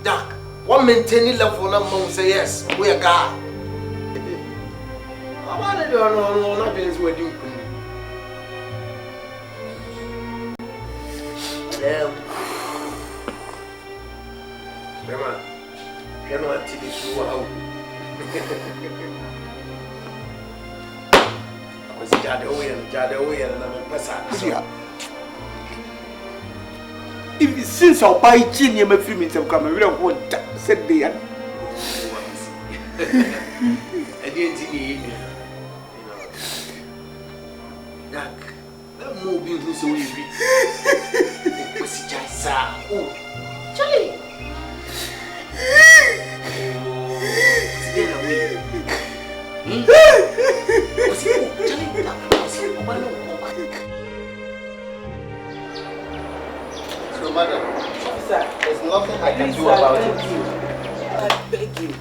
dark one maintain level na mo say yes we a guy aba na no na be nsi wadi nkunu Rema keno atili suwa au was jade oyen na me pesa so if since I'll buy gin my free means come and really want said they I didn't need dak that moving who so we was just oh Charlie So, madam, there's nothing I can do about it. I beg you.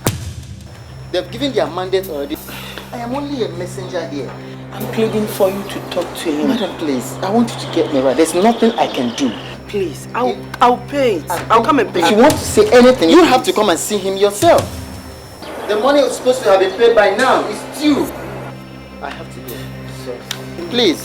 They've given their mandate already. I am only a messenger here. I'm pleading for you to talk to him. Madam, please, I want you to get me right. There's nothing I can do. Please, I'll pay it. I'll come and pay it. If you want to say anything, you have to come and see him yourself. The money was supposed to have been paid by now. It's due. I have to go. So, please.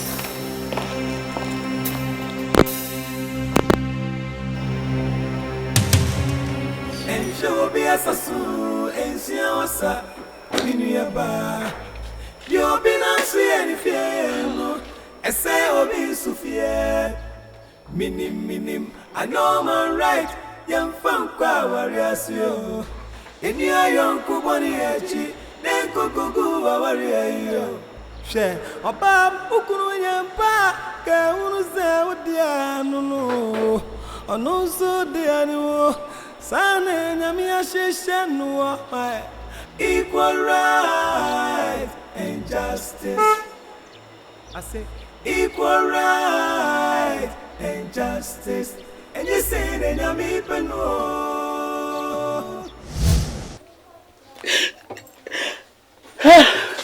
Minim, I know my right. Young funk, warriors, yo. In your young Kubani, then go, warrior. Share, a bam, Ukunu, pa, Kaunu, what the no, or no, so the animal, son and Yamia Shishan, equal right and justice. I say, equal right and justice, and you say that you're me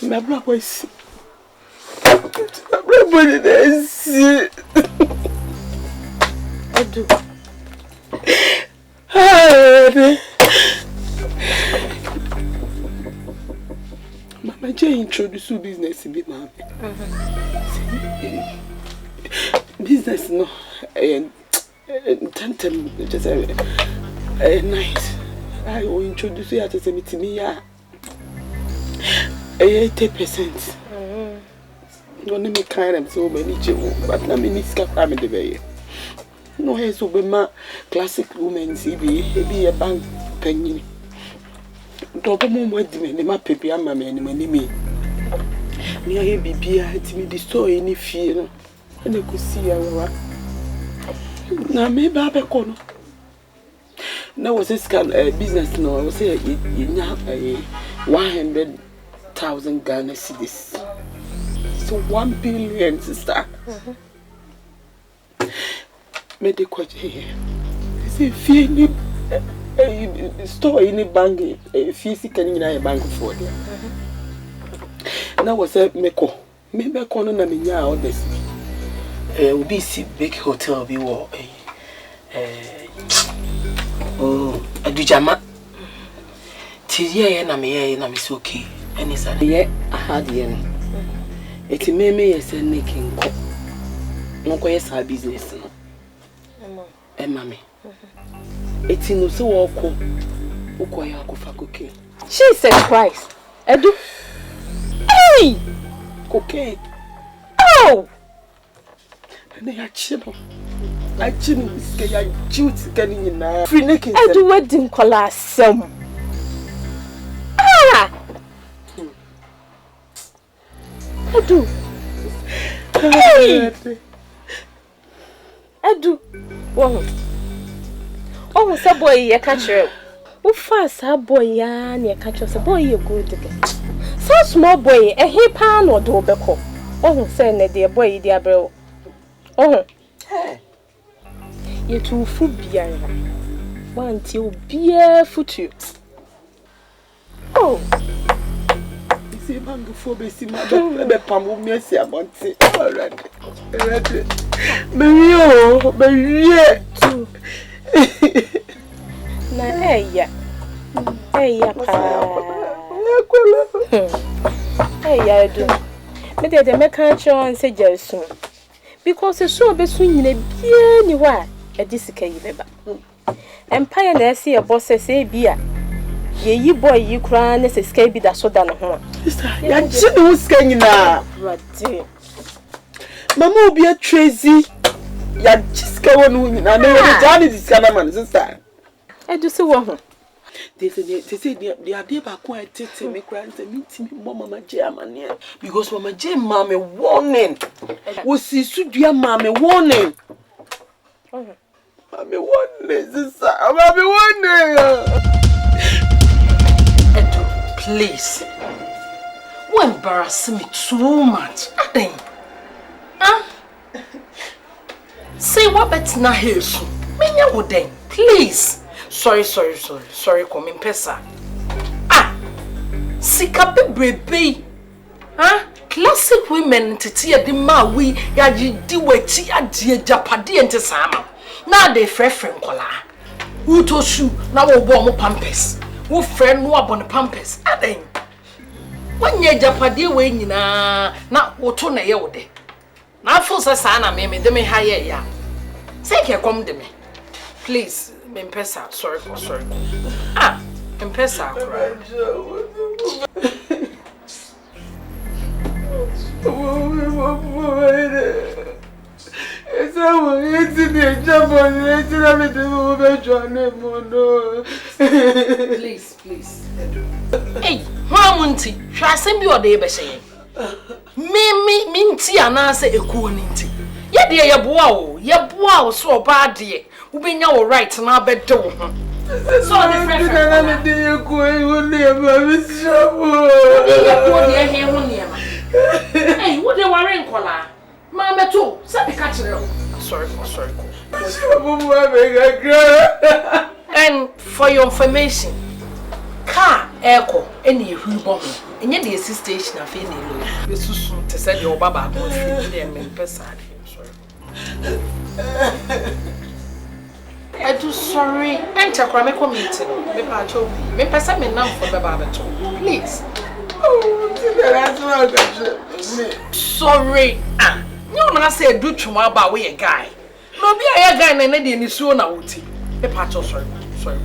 My brother is. My brother is. I do. Mama Jay introduced you business to be mama. Business no, just a night. I will introduce you to me. 80%. No, me kind of so many children, but na me niska family be. No, he so be ma classic women CB, be a bank penny. Double more wedding, and my paper, and my man, and me. Me, I be beer, me destroy any fear, and I could see our. Now, maybe I be corner. Now was this kind of business, no, I was say, you know, 100,000 Ghana cedis. So 1 billion, sister. Me de kwa here. Say fee ni store in the bank, fee si can in a bank for there. Now was a meko. Me meko no na me nya all this. Obi si big hotel bi wo adujama. Tiye na me so okay. Any side. Ye hard ye no. Eti me yes making ko. No ko yes business no. Emma me. Eti no so wo ko. Ukoya akofa cocaine. Jesus Christ. Edu. Hey! Cocaine. Oh! And I chill. I chill with ya juice getting na. Free naked. Edu wedding kola sem. Ah! Edu. Hey! Edu. Wow. Oh, say boy, you catch her. Who fast a boy ya na catch us boy you good again. So small boy, a he pan or do beko. Oh, say na dear boy dear bro. Oh. Hey. You too food beer. One till beer foot you. Oh. See mango for be see my be pamu mercy about it. Already. Mario, too. Na eya pa. Eya do. Me dey make can say jesu. Because so be so nyina bia ni wa e disika yi beba. Empire na ese e boss say bia. Ye yi boy yi kura na se sika bi da so da no ho. Sister, ya ji no sika nyina. Rade. Mama obi a Tracy. Ya jiska wonu nyina na we jani disika na man sister. Edu se wo ho. They say they are there back when I take me crying to meet me Mama J amane because Mama J mama warning. We see sudua mama warning. Mama warning sister. Mama warning. Edu, please. You embarrass me too much. Adem. Huh? Say what bet na here so. Menya wo den. Please. Sorry, come in pesa. Ah! Sika bebrebe. Huh? Classic women titi ya di ma we ya di weti ade japade ente sama. Na de frefre nkola. Wo to shoe na wo bo mo pampers. Wo friend no abon pampers. Aden. Wanye japade we nyina na wo to na ye wo de. Na afo se sa na me de me ha ye ya. Say ke come de me. Please. Impesa, sorry. Ah, impesa. Please. Hey, Mamunti, shall be or day be saying. Me minti anase ekuo ninti. Ye de ye boa o so bad de. We be now right now bed do. So the friend hey, what they worry nkola? Mama too. Say catch them. Sorry. And for your information, car echo any who bomb. Enye the station afi na elo. Besusu te say the oba ba ko fi dey me pesa. I do sorry. Enter kwa me committee. Me pa cho. Me pesa me nam for baba beto. Please. Sorry. Ah. You na say do twuma ba we a guy. No be a guy na na dey ni suo na wuti. Me pa cho sorry. Sorry.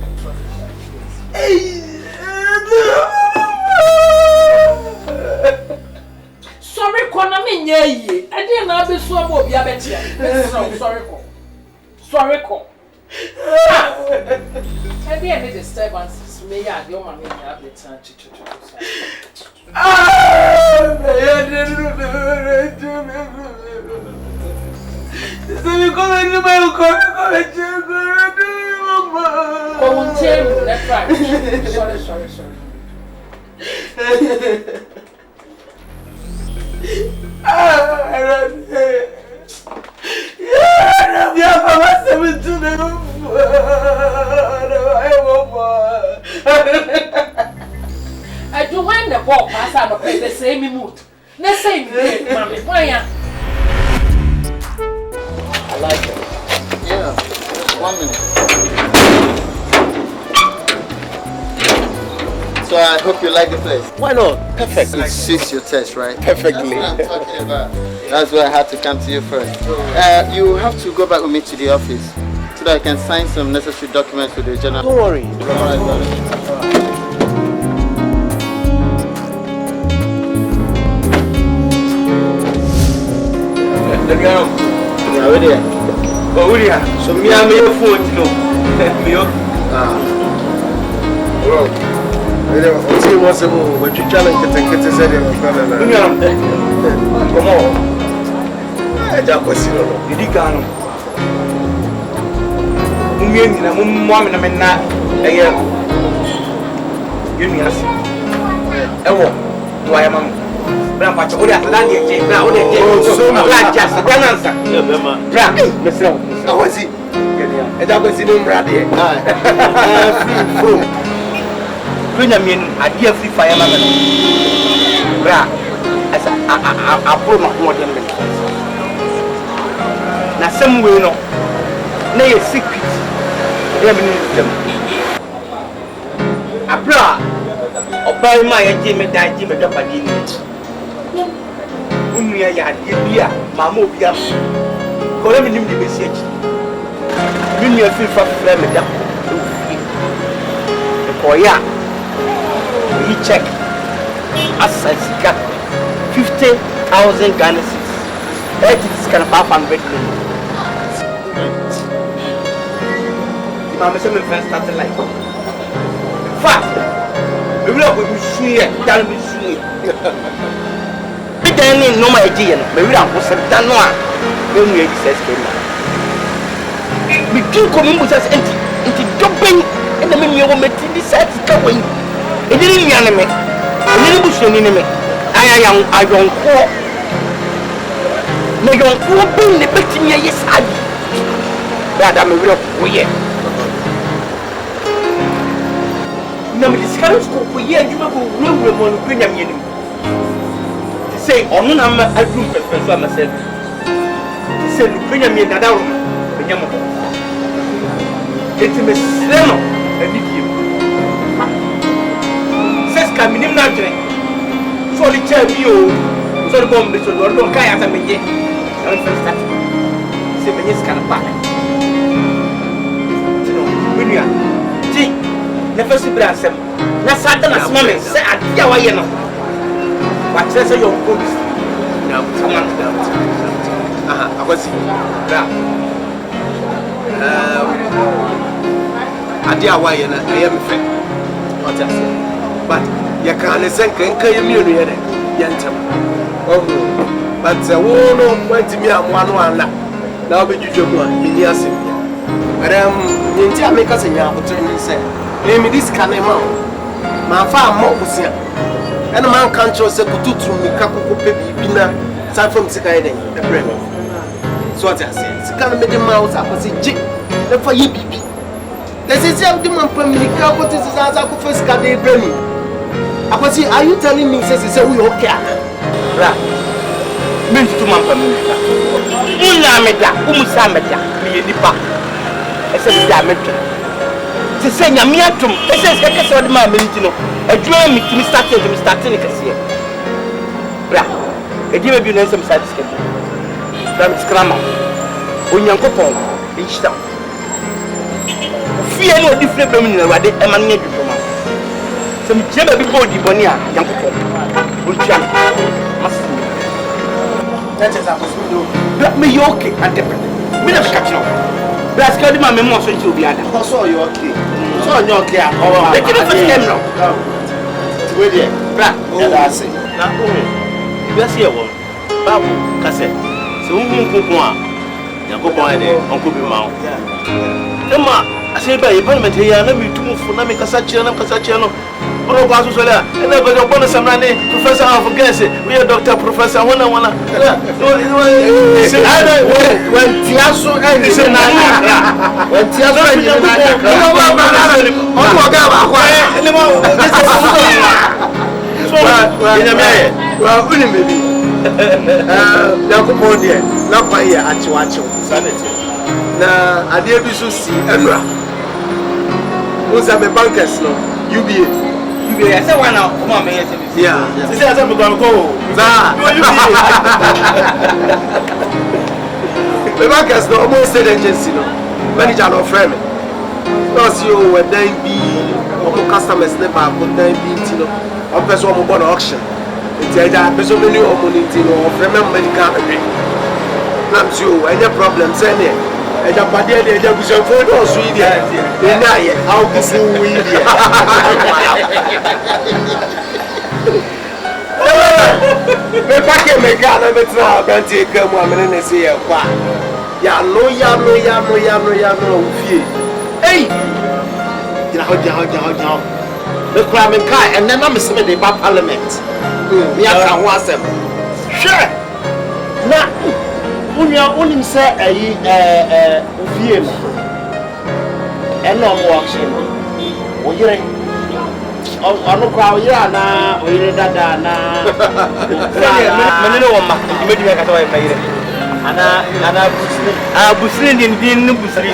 Sorry, Kona me nye. I didn't know be so mo bia betia. Sorry, Ko. Sorry, Ko. I didn't need disturbances. Me ya the woman me ya be tan chichu. Sorry. I do when the ball pass out of the same mood. The same mommy. Why? I like it. Yeah, just 1 minute. So I hope you like the place. Why not? Perfect. It suits your taste, right? Perfectly. That's what I'm talking about. That's why I had to come to you first. You have to go back with me to the office so that I can sign some necessary documents with the general. Don't worry. So me and my phone, you know. Well, what's it was what you challenge the ticket said come on. I just was you did go. Na mummo na menna eye yumi asi ewo do ayama bra pa che odi atlan de je bra odi je bra just balance bra mesra awasi e da kwesi no mra de free Kenya mien ade free fire mama bra asa a pro ma ko de men na sem we no na ye secret Abra, oba ma ya je me da je me da padi ni. Unuya ya de bia, mama obi am. Ko le minim de besi achi. Minim afi fa fra me da. Ko ya. We check. Asasika 50,000 Ghana cedis. That is kind of 500 million. I'm a friend started like fast. We will go to see it, tell me see it. We don't know my idea, maybe I'm going to tell no one. When we says, we do come in with us into jumping and the menu will make decides to go in. It didn't mean me. A little bush in me. I don't call. May don't open the betting, yes, I did. That I'm a real weird. Na me discourage ko ye adwuma ko wura mo no kwenya me nim say onu na ma adwum pepe so am say say no kwenya me dada ro kwenya mo eti me sreno ani kiem ses ka minim na dwene so li cha bi o so do bom be so do kai asa menye na first start say menye scan back no kwenya ji never see Brassem. Na Satan as moment, say at Yawayano. What says your police? No, someone doubts. I was at Yawayana, I am afraid. What I say. But you can't send community, Yantam. Oh, but the one went to me on one lap. Now be you joke on Miniasim. Madame, you make us in your opportunity, say. Maybe this can my farm more and a man can't show se kututu mi kakuko pebi bina sa from sikaide the bread. So what I say, it's kind of made the mouse up as a jig. The for ye bibi. This is how the man permit kako to as I could first cut the brain. Akwasi, are you telling me say we okay? Bra. Me to man pa me. Una meda, umusa meda, me nipa. Ese bida metwe. Se se nyame atom, ese se kese odi ma me ntino. Adwuma me timi starting kese. Bra. Edi me bi no nsem side schedule. Bra me skrama. Onyankopon, enchita. Fie no odi fle bem ni na wade e ma no adwuma ma. Se me jeba bi body boni a yankopon. Ontua. Masu. That is absolutely. But me okay and different. Me na catch now. But ska di ma me mo so nti obi ada. So you okay? So you okay? Oh, me kini first time now. Wait there. Bra. Yeah, I see. Na you see one. Babu kase. So nkunkun a yankopon ede onko bi ma. Ema ase ba parliament here na me tumufo na me kasa kire no. Ono kwa so le e na be go samra ne professor of gas we doctor professor wana when tiaso and is na when tiaso and is na ono ga ba kwa le mo so ina me wa uni mebi yakopon de na kwa ye achiwa sanity na ade bi so si enura me bankers no UBA I said one now, come on, man. Yeah. She said I'm going to go. Nah. The bankers no almost said agency no. Manager no friend me. Because you when they be customers never put them be no. One person who bought auction. It's a person who new money no. Friend medical. Not you. Any problems any. Eja pade de eja buso fo do so yi dia e na ye how buso wi dia me pake me ga na betra abanti ka mu amene ne se ye kwa ya no fie ei dira ho me kwa me kai and na me se me de ba parliament me aka ho asem hwe na unim say ayi ofie ma eno mo action o yire onu kwa o yire na o yire dada na me ne wo ma me di ka to e yire ana busri din busri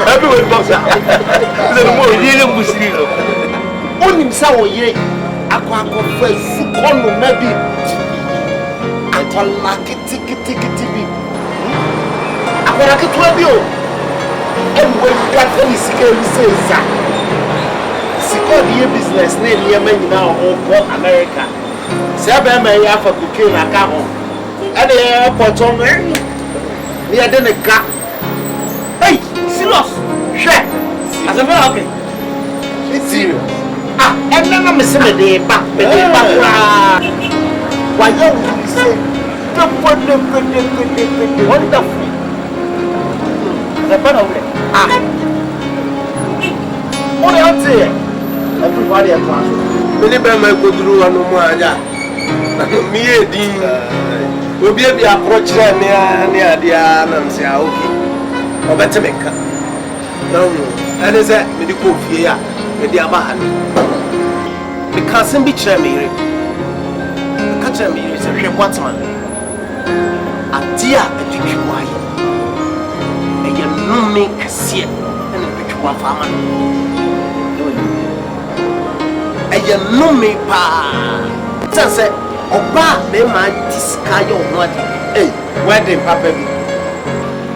abi we box le mo din busri no unim say o yire akwa fa su kono na bi akwa kiti bi akwa kitwa bi o everybody got any scale say the business name here man now on America. Say ba me ya fa cocaine aka ho. And the airport on me ya dey ga. Hey, serious. Share. As a man okay. It's serious. And na me say me dey back pra. Why you say wonderful. The fun of it. What else here? Everybody at once. Many people go through one more. Me edi. We be approach them near the and say okay. O better make. No. And is that me go fear me the abahan. Because him be chere me. Catch me is a what man. Adia ediki why. E ye no make see and ediki wa farmer. Eye no me pa say oba me man disca your no ade eh wedding papa bi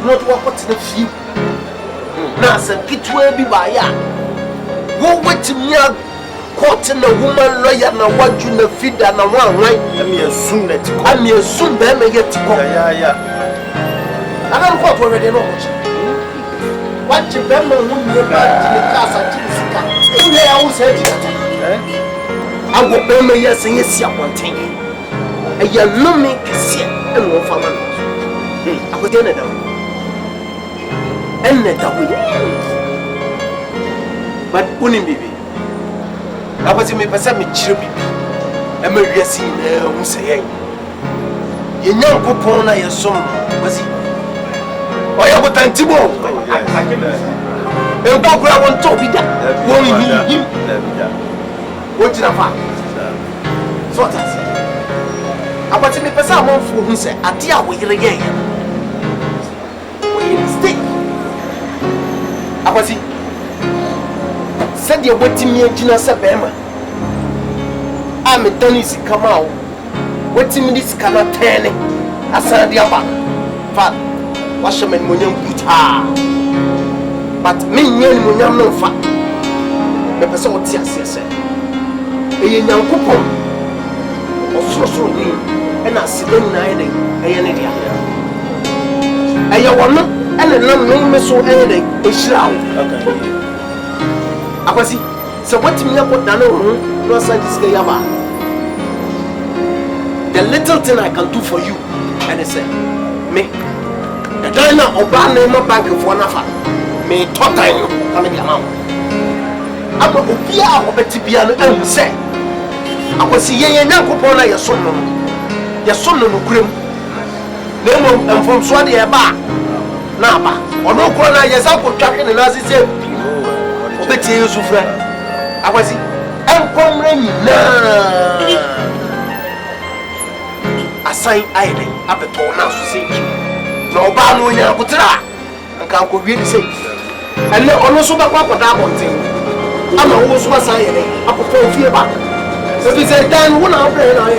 not what na fi na say kitwa bi ba ya wo wetimi a court na woman lawyer na waju na fida na wanwan am yesun na ti ko am yesun be me yet ko ya ana ko to already no what you be me hu ni ba ti kasa ti sika ile ya wo say I will be my yes and yes, one thing. A young woman can see and one for man. I would end it down. And let away. But only baby. I was in my person, chirpy. I'm a guessing, who say, you know, Popona, your son, was he? Why I would antibo? And what I want to be that. What did I find? So what is it? I want to be a person who said, I dear with you again. We stay. I was said you're waiting me, Gina Sabema. I'm a Dennis come out. Waiting me this cannot turn it. I said, the other. Fat, wash them in Munyam guitar. But me, Munyam no fat. The person what you say. A young couple of so green, and I sit in hiding a lady. I want and a long so anything is shroud. I was so what me up with Dano, no side is Gayama. The little thing I can do for you, and I said, me, the diner or brand name of bank for Nafa, may talk time coming amount. I'm a Ubia or Betibiano and say, I was seeing a young couple your son no grim. Name and from Swadi Aba. Naba, or no corner, yes, I could track in the Nazi said, Betty, you suffer. I was I'm coming now. A sign idling up at all now to say, no bano in a putra, and can't go really say. And no one also back what I want to. I'm always was I up for fear back. So he said, Dan, one out there, I'm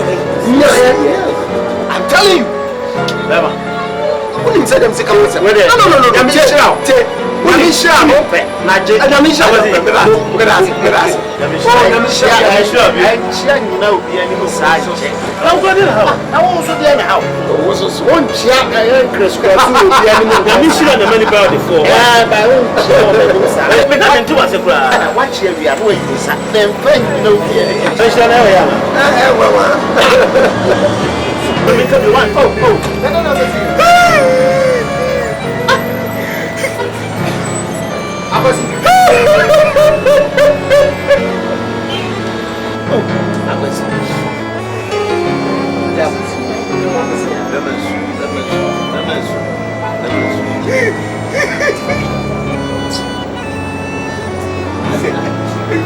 telling you. Never. I wouldn't say them sick of myself. No, I'm just out. I'm sure I'm open. I'm sure you know, be any massage. I'm going to help. I also did how. Was one chat I Chris. I'm sure the money about it for. Yeah, by own. But nothing to us. I watch you. We are going to sat them. You know, let me tell you one. No. I was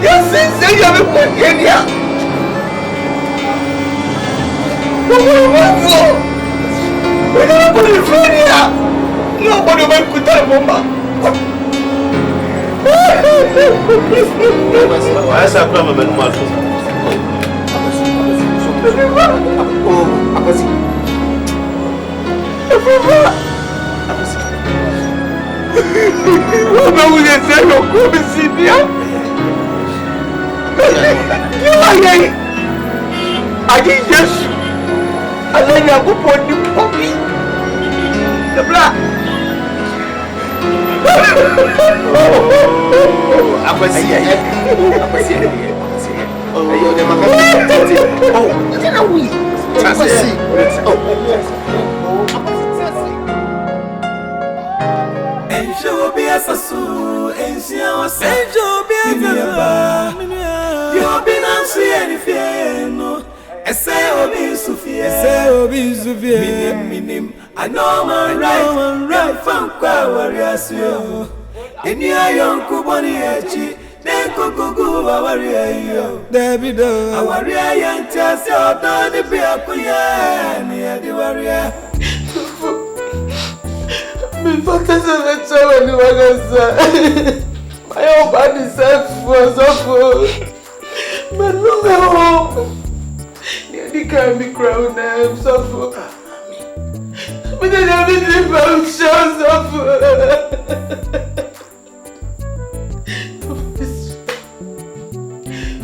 yes, say you have a good idea. We're going to put it in front here. Nobody will put that woman. Why is that problem? I know my right from Warriors. In your young Kubani, then Kuku, our David, our young Chelsea, don't be a queen near the warrior. Before the show, my own body self was awful. But no, you can't be crowned, I'm so but then everything about shows up.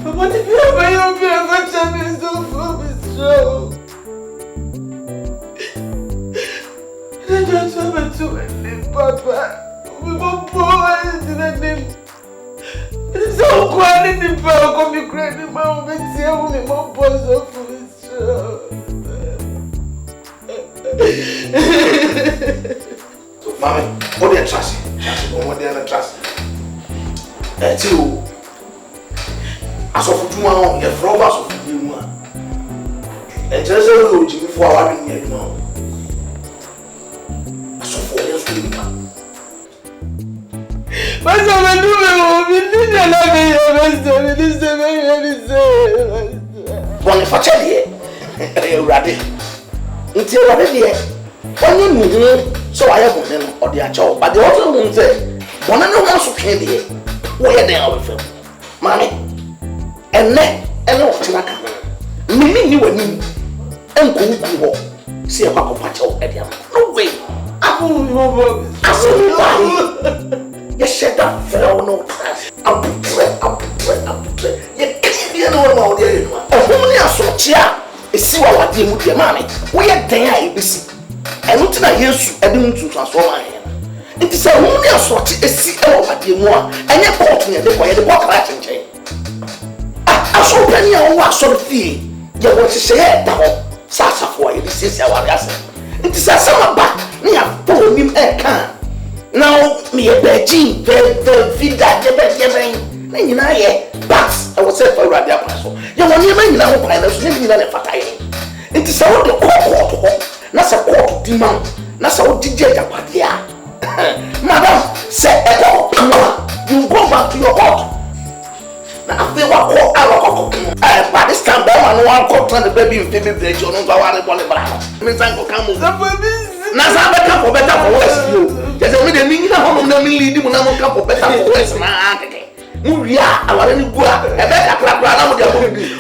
But what if you have my own affection is so full of show? I just have to end Papa. We were boys in a name. It's so quiet in the park of the credit mom and see how many more boys are full of show. Mami, what are you trusting? What are you trusting? Until as of tomorrow, your flowers of the woman. And just a little before I bring you now. As of 4 years, but I do it. One for Chelly, Raddy. Until what it is, when you so I have them or their job, but the other one said, one of the ones who came here, where they are with them. Money and neck and no Chinaca. Mimi knew a new and go see a pack of pacho at the no way. I said, you shut up, fellow, no trash. I'll be you can't be no there. Only a socia is see what I did with your money. We are there, ABC. And not in a year, I didn't transform my hand. It is only a sort of see what I did more, and you're talking at the way the walk right and change. I saw plenty of what sort of fee. You want to say that Sasa for you, this is our answer. It is a summer back, me have told him a can. Now, me a beijing, the feed that you bet your brain. Then you know, but I was said for Radio Paso. You want your man now, I was living in a fatay. It is all the court, not a court demand, not so DJ Japadia. Madam, say a court, you go back to your court. Now, I feel what call our by this time, I one court on the baby in baby village, or no, I want to buy. Miss Uncle Camus, Nazar come for better for West. There's a minute meaning of home, no meaning when I won't come for better for West. Muria, I want to go a better crap around the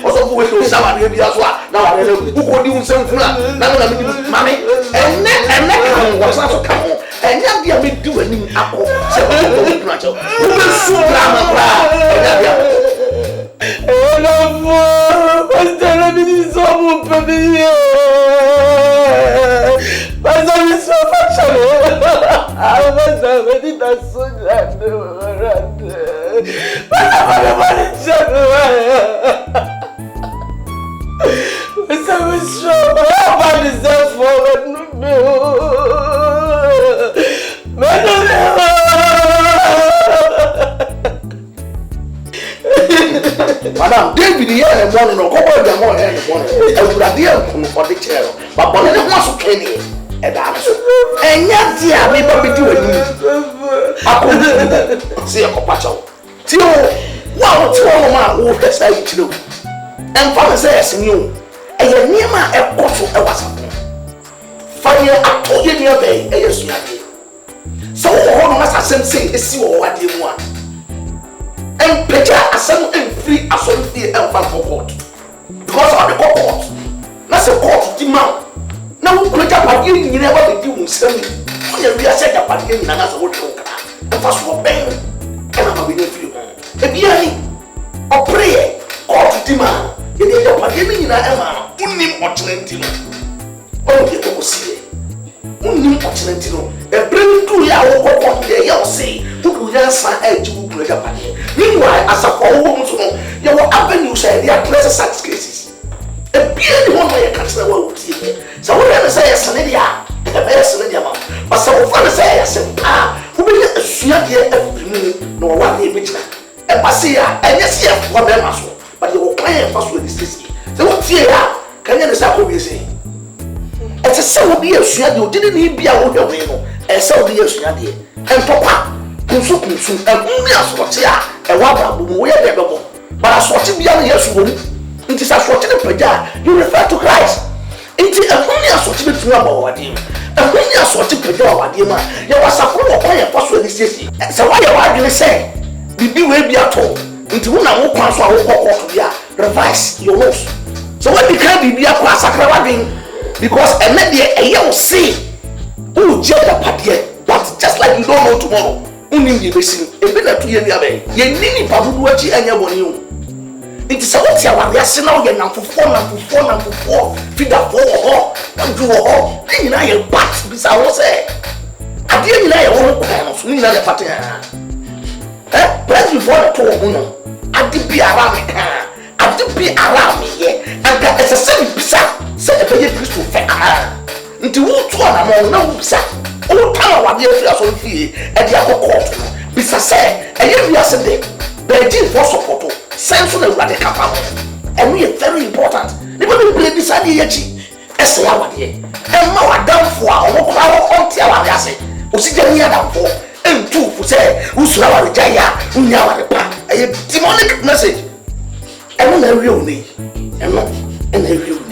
also go to somebody as well. Now I don't know who could do something. Now I'm money and then was also come on. And now they are doing apple. So who will soon drama. What's telling me so much? Mas eu me sou apaixonado. Mas eu me dei da sunha mas agora mas eu me chamo vai dizer fora no meu mas Madam, David here and one no couple of more and one. I would have been for the chair, but one of them was okay. And yet, dear, we will be doing I see a copacho. Tio, wow, 2 man who has said to do. And father says, you, and your near man a bottle of was fire. I told you near bay, and yes, you are. So, all must have say, is you what you want. And picture a son and free as on free and fan for court. Because of the court. That's a court demand. Now, put up a game, you never do send me. When you are set up a game, and that's what you can. And first for pain, and I'm with you. A being or prayer, court demand. You need a game in Emma, Unim or Trentino. Oh, you don't see it. Unim or Trentino. A bring to your court, they'll say, who will answer edge to Japan. Meanwhile, as a woman, you will avenue say there are places such cases. A being one way a country will see it. So, whatever say a Sanadia, a better Sanadia, but some fun say a simple, who will get a sweet year every minute, nor one day which a passia, and yes, yes, one them as well, but you will play first with this city. So, what here can you understand what we say? It's a 7 years you didn't need be a woman, and 7 years you had and papa. Kunsu and only as what here and what we are able. But as what you are yes, it is as what you refer to Christ. It is only as what you do about him. And only as what you do about him. You was a full of fire for this city. So why are you say? Be will be at all. Into one who comes to our revise your nose. So when you can't be a class because and then a young see who judge a party, but just like you don't know tomorrow. Unim ye besin ebe na to ye nia be ye nini pabudu achi anya boni o nti se woti aware ase na o ye namfofo fida fo ho namdu ho nyina ye bat bisa wo se ade nyina ye wo kwa no so nyina le pate press before the to ho no ade bi ara me ka ade bi ara me ye anga ese se bisa se ebe ye Kristo fe nti wo to na mo na wo bisa o tama wa dey free aso fie e dey akokot bisa say e ye wi asede beji for support sense na wa dey kapa and we very important because we play this idea yachi ese ya wa dey e ma wa dan fo a o kwa o onti a wa dey ase o si je ni adam fo entu fu say usura wa dey ya unya wa dey pa A demonic message. I don't know real me. I'm not in a real me.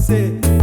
Say